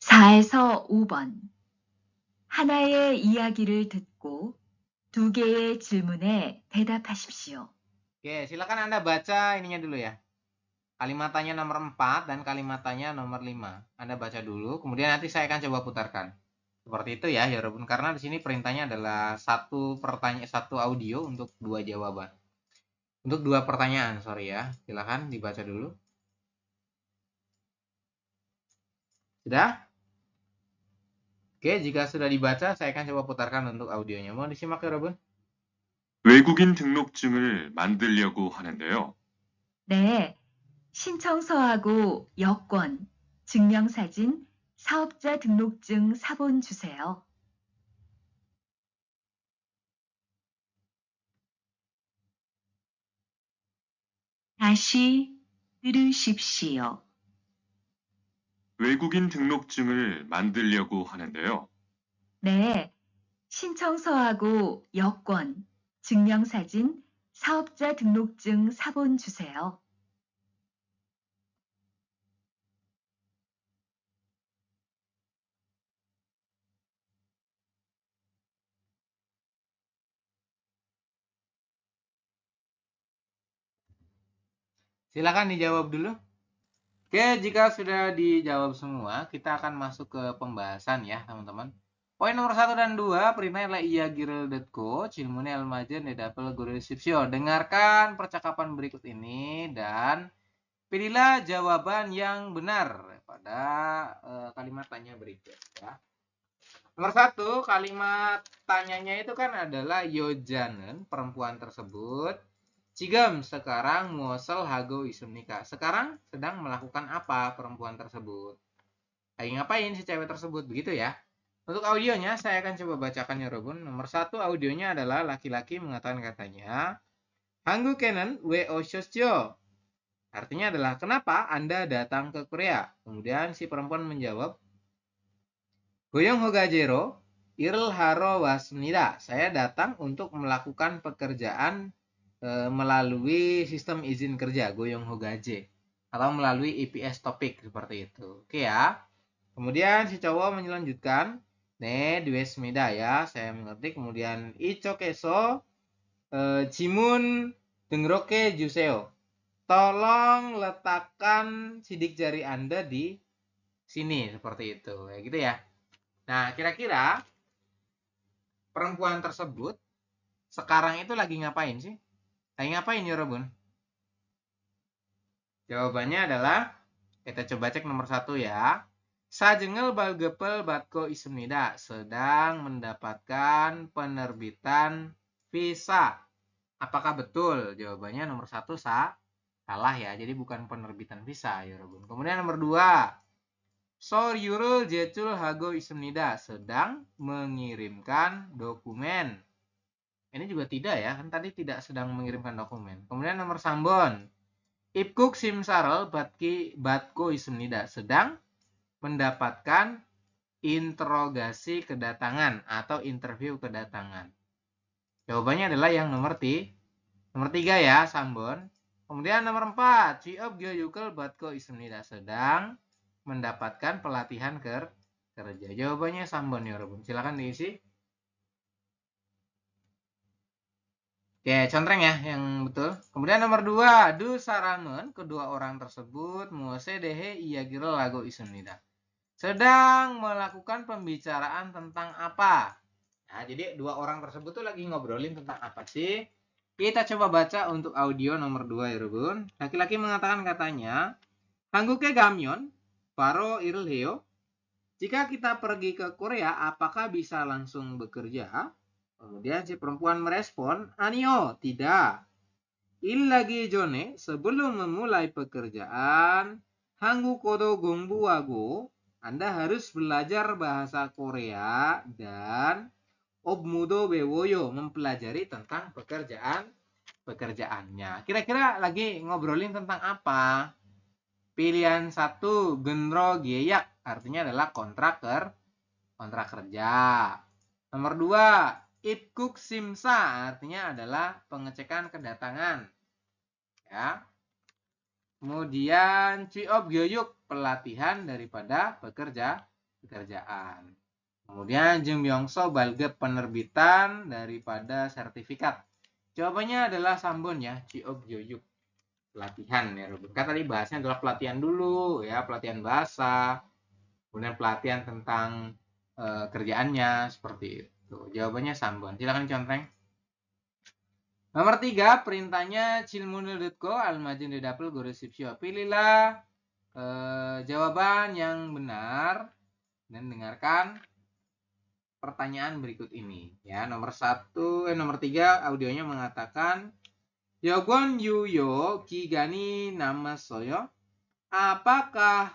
(4에서 5번) 하나의 이야기를 듣고 2개의 질문에 대답하십시오. Oke, silakan Anda baca ininya dulu ya. Kalimat tanya nomor 4 dan kalimat tanya nomor 5. Anda baca dulu, kemudian nanti saya akan coba putarkan. Seperti itu ya, Robun. Karena di sini perintahnya adalah satu audio untuk 2 jawaban. Untuk 2 pertanyaan, sorry ya. Silakan dibaca dulu. Sudah? Oke, jika sudah dibaca, saya akan coba putarkan untuk audionya. Mau disimak ya, Robun? 외국인 등록증을 만들려고 하는데요. 네, 신청서하고 여권, 증명사진, 사업자 등록증 사본 주세요. 다시 들으십시오. 외국인 등록증을 만들려고 하는데요. 네, 신청서하고 여권, 증명사진, 사업자 등록증 사본 주세요. Silakan dijawab dulu. Oke, jika sudah dijawab semua, kita akan masuk ke pembahasan ya, teman-teman. Poin nomor 1 dan 2, perintahnya adalah iagirl.co, cilmune almajen dedapel goresipsio. Dengarkan percakapan berikut ini dan pilihlah jawaban yang benar pada kalimat tanya berikut ya. Nomor 1, kalimat tanyanya itu kan adalah yojanen, perempuan tersebut. Cigam sekarang muasal hago isum nikah. Sekarang sedang melakukan apa perempuan tersebut? Lagi ngapain si cewek tersebut? Begitu ya. Untuk audionya saya akan coba bacakan ya Robun. Nomor 1 audionya adalah laki-laki mengatakan katanya Hanggu kenen we oshosyo. Artinya adalah kenapa Anda datang ke Korea? Kemudian si perempuan menjawab Goyong hogajero irl haro wasmida. Saya datang untuk melakukan pekerjaan melalui sistem izin kerja Goyong Hogaje atau melalui EPS topik seperti itu. Oke ya. Kemudian si cowok melanjutkan 네, 되었습니다. Ya, saya mengerti. Kemudian 이쪽에서 지문 등록해 주세요. Tolong letakkan sidik jari Anda di sini seperti itu. Ya gitu ya. Nah, kira-kira perempuan tersebut sekarang itu lagi ngapain sih? Lagi ngapain ya, Robun? Jawabannya adalah kita coba cek nomor 1 ya. Sajengel balgepel batko ismida, sedang mendapatkan penerbitan visa. Apakah betul? Jawabannya nomor 1 salah ya. Jadi bukan penerbitan visa ya, Robun. Kemudian nomor 2. Soryurul jecul hago ismida, sedang mengirimkan dokumen. Ini juga tidak ya, kan tadi tidak sedang mengirimkan dokumen. Kemudian nomor sambon. Ibkuk simsarel batko ismida, sedang mendapatkan interogasi kedatangan atau interview kedatangan. Jawabannya adalah yang nomor 3 ya, sambon. Kemudian nomor 4, Ciop Gyoyukel Batko Ismida, sedang mendapatkan pelatihan kerja. Jawabannya sambon ya, Robun. Silakan diisi. Oke, contreng ya yang betul. Kemudian nomor 2, Du Saramen, kedua orang tersebut Mose Dehe Iyagiro Lago Ismida, sedang melakukan pembicaraan tentang apa? Nah, jadi dua orang tersebut tuh lagi ngobrolin tentang apa sih? Kita coba baca untuk audio nomor 2 ya, Rubun. Laki-laki mengatakan katanya, Hanguke gamyon, paro irlheo. Jika kita pergi ke Korea, apakah bisa langsung bekerja? Kemudian si perempuan merespon, Anio, tidak. Illagi jone, sebelum memulai pekerjaan, Hangu kodo gongbuwago, Anda harus belajar bahasa Korea dan obmudo bewoyo, mempelajari tentang pekerjaannya. Kira-kira lagi ngobrolin tentang apa? Pilihan 1, genro gieyak, artinya adalah kontrak kerja. Nomor 2, Ibkuk simsa, artinya adalah pengecekan kedatangan. Ya. Kemudian Ciop Gyoyuk, pelatihan daripada pekerjaan. Kemudian Jumbyongso Balgep, penerbitan daripada sertifikat. Jawabannya adalah sambon ya, Ciop Gyoyuk, pelatihan ya. Kan tadi bahasnya adalah pelatihan dulu ya, pelatihan bahasa. Kemudian pelatihan tentang kerjaannya seperti itu. Jawabannya sambon. Silakan contreng. Nomor 3, perintahnya cilmunudutko almajin di dapil goresipsio. Pilihlah jawaban yang benar dan dengarkan pertanyaan berikut ini. Ya, nomor 3 audionya mengatakan, Yogon yuyo kigani nama soyo. Apakah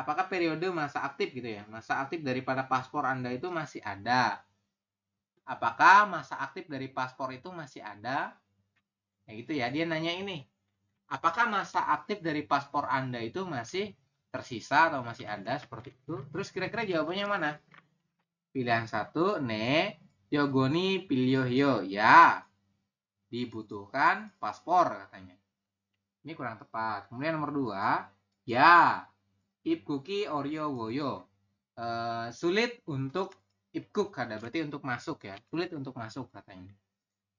apakah periode masa aktif gitu ya? Masa aktif daripada paspor Anda itu masih ada. Apakah masa aktif dari paspor itu masih ada? Ya gitu ya, dia nanya ini. Apakah masa aktif dari paspor Anda itu masih tersisa atau masih ada seperti itu? Terus kira-kira jawabannya mana? Pilihan 1, ne, yogoni pilyohyo. Ya, dibutuhkan paspor katanya. Ini kurang tepat. Kemudian nomor 2, ya, ibkuki oryo woyo. Sulit untuk ibkuk, ada berarti untuk masuk ya. Sulit untuk masuk katanya.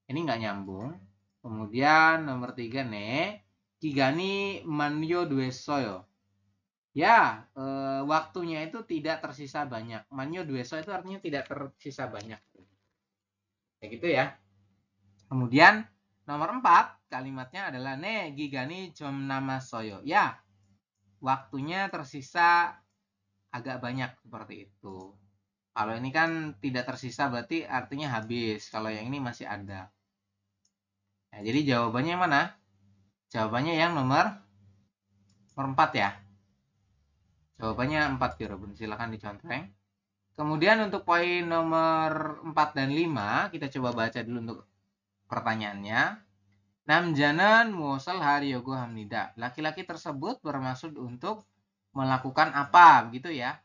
Ini nggak nyambung. Kemudian nomor 3, ne, kigani manyo duesoyo. Ya, waktunya itu tidak tersisa banyak. Manyo dueso itu artinya tidak tersisa banyak. Kayak gitu ya. Kemudian nomor 4, kalimatnya adalah ne gigani jom nama soyo. Ya, waktunya tersisa agak banyak seperti itu. Kalau ini kan tidak tersisa berarti artinya habis. Kalau yang ini masih ada. Nah, jadi jawabannya mana? Jawabannya yang nomor 4 ya. Jawabannya 4 ya, Robin. Silahkan dicontreng. Kemudian untuk poin nomor 4 dan 5, kita coba baca dulu untuk pertanyaannya. Namjanan muosal hari yogo hamnida. Laki-laki tersebut bermaksud untuk melakukan apa, begitu ya.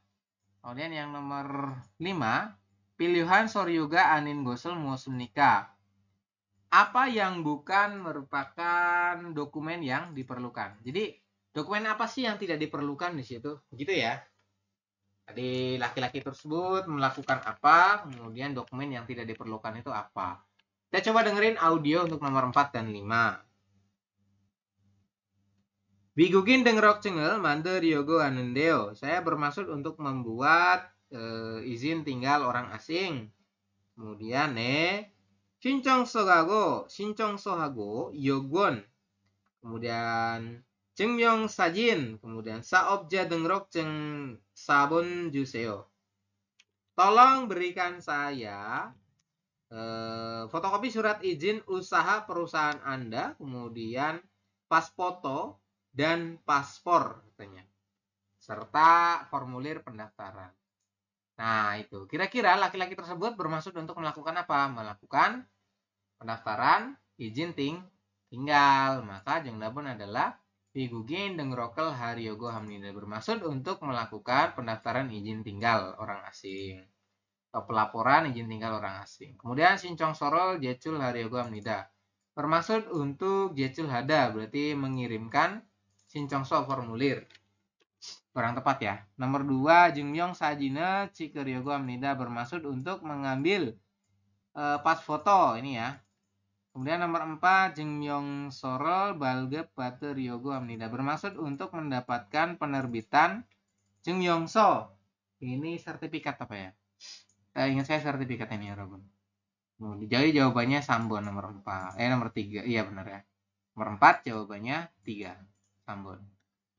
Kemudian yang nomor 5, pilihan soryoga anin gosel muosum nikah. Apa yang bukan merupakan dokumen yang diperlukan. Jadi dokumen apa sih yang tidak diperlukan di situ? Begitu ya. Tadi laki-laki tersebut melakukan apa, kemudian dokumen yang tidak diperlukan itu apa. Kita coba dengerin audio untuk nomor 4 dan 5. Bigugin dengrok cengel mande ryogo anendeo. Saya bermaksud untuk membuat izin tinggal orang asing. Kemudian 신청서하고 요건. kemudian 증명 사진, kemudian 사업자 등록증 4번 주세요. Tolong berikan saya fotokopi surat izin usaha perusahaan Anda, kemudian pas foto dan paspor katanya, serta formulir pendaftaran. Nah, itu. Kira-kira laki-laki tersebut bermaksud untuk melakukan apa? Melakukan pendaftaran izin tinggal. Maka Jongbabon adalah Bigugin dengrokel haryogo hamnida, bermaksud untuk melakukan pendaftaran izin tinggal orang asing atau pelaporan izin tinggal orang asing. Kemudian Sincong Sorol Jecul haryogo hamnida, bermaksud untuk Jecul hada, berarti mengirimkan Sincongso formulir. Kurang tepat ya. Nomor 2, Jengmyong Sajina Cikeryogo Amnida, bermaksud untuk mengambil pas foto ini ya. Kemudian nomor 4, Jengmyong Sorol Balgep Bate Ryogo Amnida, bermaksud untuk mendapatkan penerbitan Jengmyongso. Ini sertifikat apa ya? Ingat saya sertifikat ini ya, Robun. Jadi jawabannya Sambon nomor 4. Nomor 3. Iya benar ya. Nomor 4 jawabannya 3. Sambon.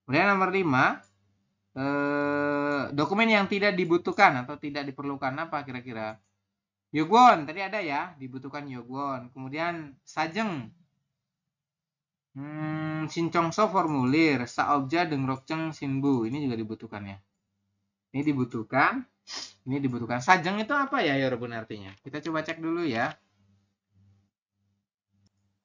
Kemudian nomor 5, dokumen yang tidak dibutuhkan atau tidak diperlukan apa kira-kira? Yogwon, tadi ada ya, dibutuhkan Yogwon. Kemudian sajeng, Sincongso formulir, saobja dengrokceng sinbu, ini juga dibutuhkan ya. Ini dibutuhkan, ini dibutuhkan. Sajeng itu apa ya, Yorobun artinya? Kita coba cek dulu ya.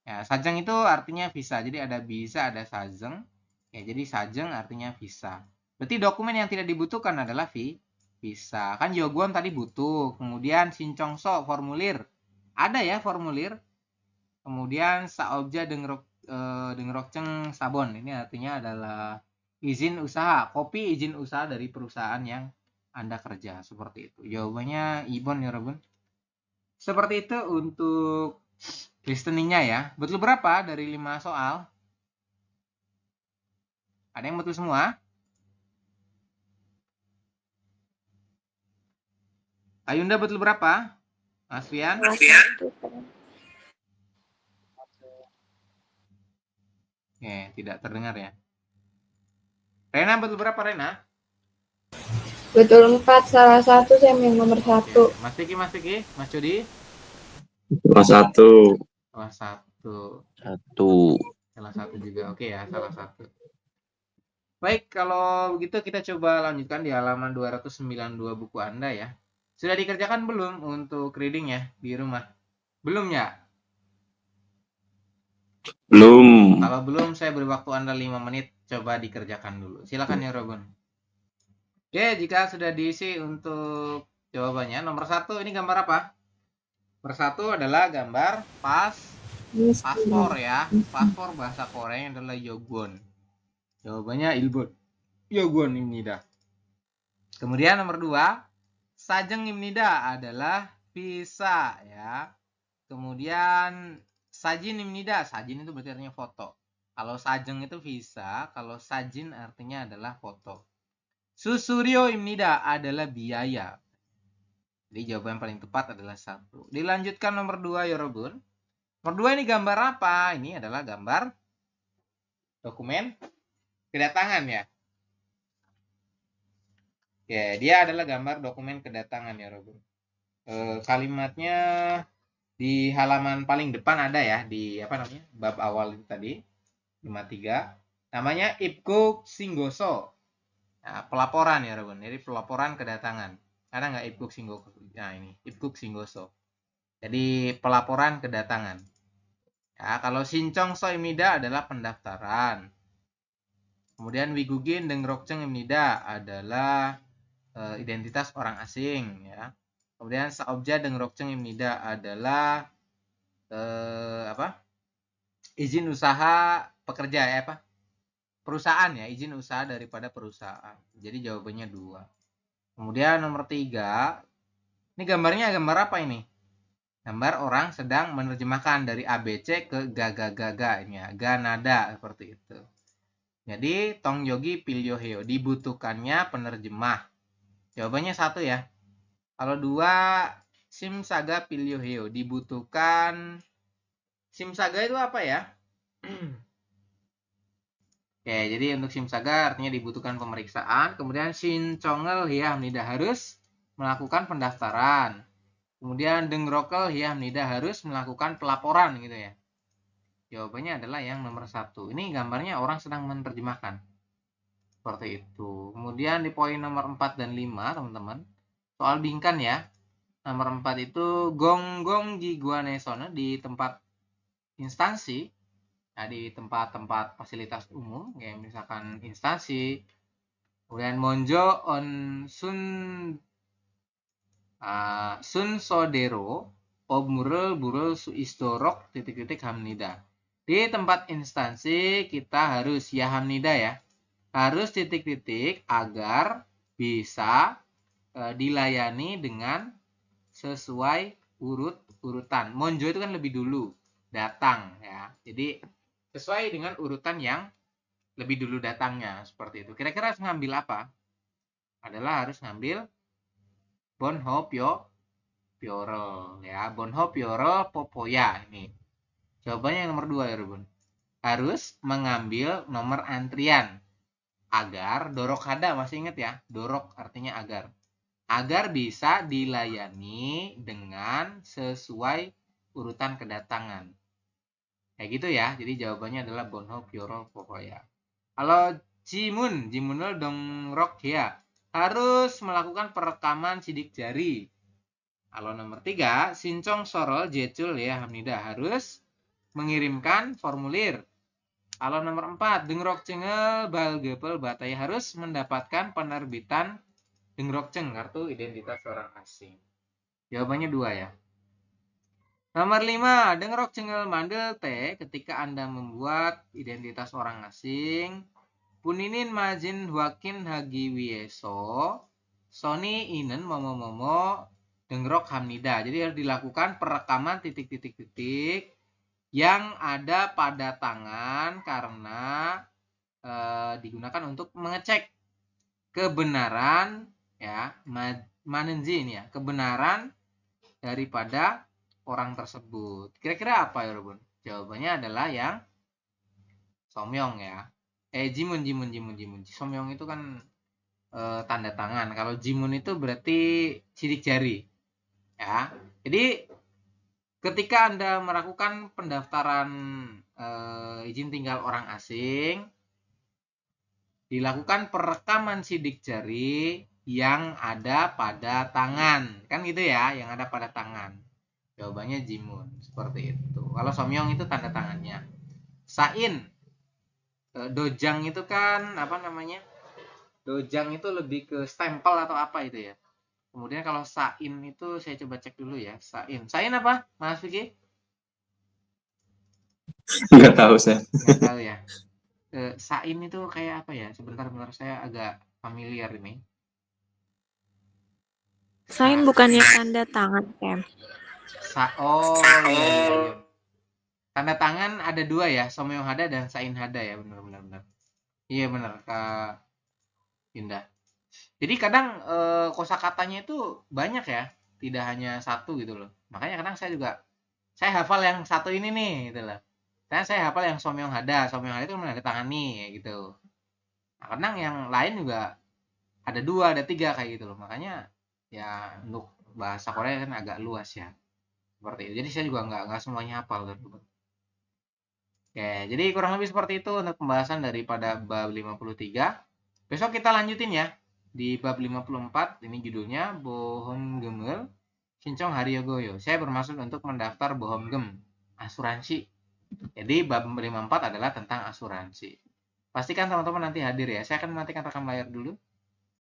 Ya, sajeng itu artinya visa. Jadi ada bisa, ada sajeng. Ya, jadi sajeng artinya visa. Berarti dokumen yang tidak dibutuhkan adalah visa. Kan Yogwon tadi butuh. Kemudian Sincongso formulir. Ada ya formulir. Kemudian saobja dengrokceng sabon. Ini artinya adalah izin usaha. Kopi izin usaha dari perusahaan yang Anda kerja. Seperti itu. Jawabannya Ibon ya, Robun. Seperti itu untuk listeningnya ya. Betul berapa dari 5 soal? Ada yang betul semua? Ayunda betul berapa? Mas Fian? Oke, tidak terdengar ya. Rena betul berapa, Rena? Betul 4, salah satu saya yang nomor 1. Mas Vicky, Mas Jody? Salah satu. Salah satu. Salah satu juga. Oke ya, salah satu. Baik, kalau begitu kita coba lanjutkan di halaman 292 buku Anda ya. Sudah dikerjakan belum untuk reading ya di rumah? Belum ya? Belum. Kalau belum, saya beri waktu Anda 5 menit. Coba dikerjakan dulu. Silakan ya, Robun. Oke, jika sudah diisi untuk jawabannya. Nomor 1, ini gambar apa? Nomor 1 adalah gambar paspor ya. Paspor bahasa Koreanya adalah Yogwon. Jawabannya Ilbon. Yogwon imnida. Kemudian nomor 2, sajeng imnida adalah visa ya. Kemudian sajin imnida. Sajin itu berarti artinya foto. Kalau sajeng itu visa, kalau sajin artinya adalah foto. Susuryo imnida adalah biaya. Jadi jawaban yang paling tepat adalah 1. Dilanjutkan nomor 2 Yorobun. Nomor 2 ini gambar apa? Ini adalah gambar dokumen kedatangan ya. Ya, dia adalah gambar dokumen kedatangan ya, Robun. Kalimatnya di halaman paling depan ada ya, di apa namanya? Bab awal itu tadi. 53. Namanya Ipkuk Singgoso. Nah, pelaporan ya, Robun. Jadi pelaporan kedatangan. Ada nggak Ipkuk Singgoso? Nah, ini Ipkuk Singgoso. Jadi pelaporan kedatangan. Ya, kalau Sincongso imnida adalah pendaftaran. Kemudian Wigugin dengrokceng imnida adalah identitas orang asing ya. Kemudian saobja dengrokceng imnida adalah izin usaha pekerja ya perusahaan ya, izin usaha daripada perusahaan. Jadi jawabannya 2. Kemudian nomor 3, ini gambarnya gambar apa ini? Gambar orang sedang menerjemahkan dari ABC ke ga ini ya, ga nada seperti itu. Jadi tong yogi pilyoheo, dibutuhkannya penerjemah. Jawabannya 1 ya. Kalau 2, simsaga pilyoheo, dibutuhkan. Simsaga itu apa ya? Oke, jadi untuk simsaga artinya dibutuhkan pemeriksaan. Kemudian sinchongel hiamnida, harus melakukan pendaftaran. Kemudian dengrokel hiamnida, harus melakukan pelaporan gitu ya. Jawabannya adalah yang nomor 1. Ini gambarnya orang sedang menerjemahkan. Seperti itu. Kemudian di poin nomor 4 dan 5, teman-teman. Soal bingkan ya. Nomor 4 itu gonggong jiguanesono, di tempat instansi. Nah, di tempat-tempat fasilitas umum, kayak misalkan instansi. Kemudian monjo on sun sodero obmurel burel su istorok titik-titik hamnida. Di tempat instansi kita harus ya hamnida ya. Harus titik-titik agar bisa dilayani dengan sesuai urutan. Monjo itu kan lebih dulu datang ya. Jadi sesuai dengan urutan yang lebih dulu datangnya seperti itu. Kira-kira harus ngambil apa? Adalah harus ngambil bonho piorel ya. Bonho piorel popoya ini. Jawabannya yang nomor 2 ya, Rubun. Harus mengambil nomor antrian agar dorok hada, masih ingat ya? Dorok artinya agar. Agar bisa dilayani dengan sesuai urutan kedatangan. Kayak gitu ya. Jadi jawabannya adalah bonho piorel popoya. Kalau jimunul dongrok ya, harus melakukan perekaman sidik jari. Kalau nomor 3, sincong sorol jecul ya hamnida, harus mengirimkan formulir. Kalau nomor 4, dengrok cengel balgepel batai, harus mendapatkan penerbitan dengrok ceng, kartu identitas orang asing. Jawabannya 2 ya. Nomor 5, dengrok cengel mandel T, ketika Anda membuat identitas orang asing. Puninin majin wakin hagi wieso, soni inen momo dengrok hamnida. Jadi harus dilakukan perekaman titik-titik-titik yang ada pada tangan karena digunakan untuk mengecek kebenaran ya, manenji ini ya, kebenaran daripada orang tersebut. Kira-kira apa ya, Rubun? Jawabannya adalah yang somyong ya. Jimun. Somyong itu kan tanda tangan. Kalau jimun itu berarti sidik jari. Ya. Jadi ketika Anda melakukan pendaftaran izin tinggal orang asing, dilakukan perekaman sidik jari yang ada pada tangan. Kan gitu ya, yang ada pada tangan. Jawabannya jimun. Seperti itu. Kalau somyong itu tanda tangannya. Sain. Dojang itu kan apa namanya? Dojang itu lebih ke stempel atau apa itu ya. Kemudian kalau sain itu saya coba cek dulu ya. Sain apa, Mas Vicky? Nggak tahu saya. Nggak tahu ya. Sain itu kayak apa ya? Sebentar saya agak familiar ini. Sain bukannya tanda tangan, Kem. Iya. Tanda tangan ada 2 ya, somyong hada dan sain hada ya, benar. Iya benar, Kak Indah. Jadi kadang kosakatanya itu banyak ya, tidak hanya satu gitu loh. Makanya kadang saya hafal yang satu ini nih gitu loh. Dan saya hafal yang somyong hada itu menandatangani ya gitu. Nah, kadang yang lain juga ada 2, ada 3 kayak gitu loh. Makanya ya untuk bahasa Korea kan agak luas ya. Seperti itu. Jadi saya juga nggak semuanya hafal gitu. Oke, jadi kurang lebih seperti itu untuk pembahasan daripada bab 53. Besok kita lanjutin ya. Di bab 54, ini judulnya Bohom Gemel Sincong Haryogoyo. Saya bermaksud untuk mendaftar Bohom Gem, asuransi. Jadi bab 54 adalah tentang asuransi. Pastikan teman-teman nanti hadir ya. Saya akan matikan rekam layar dulu.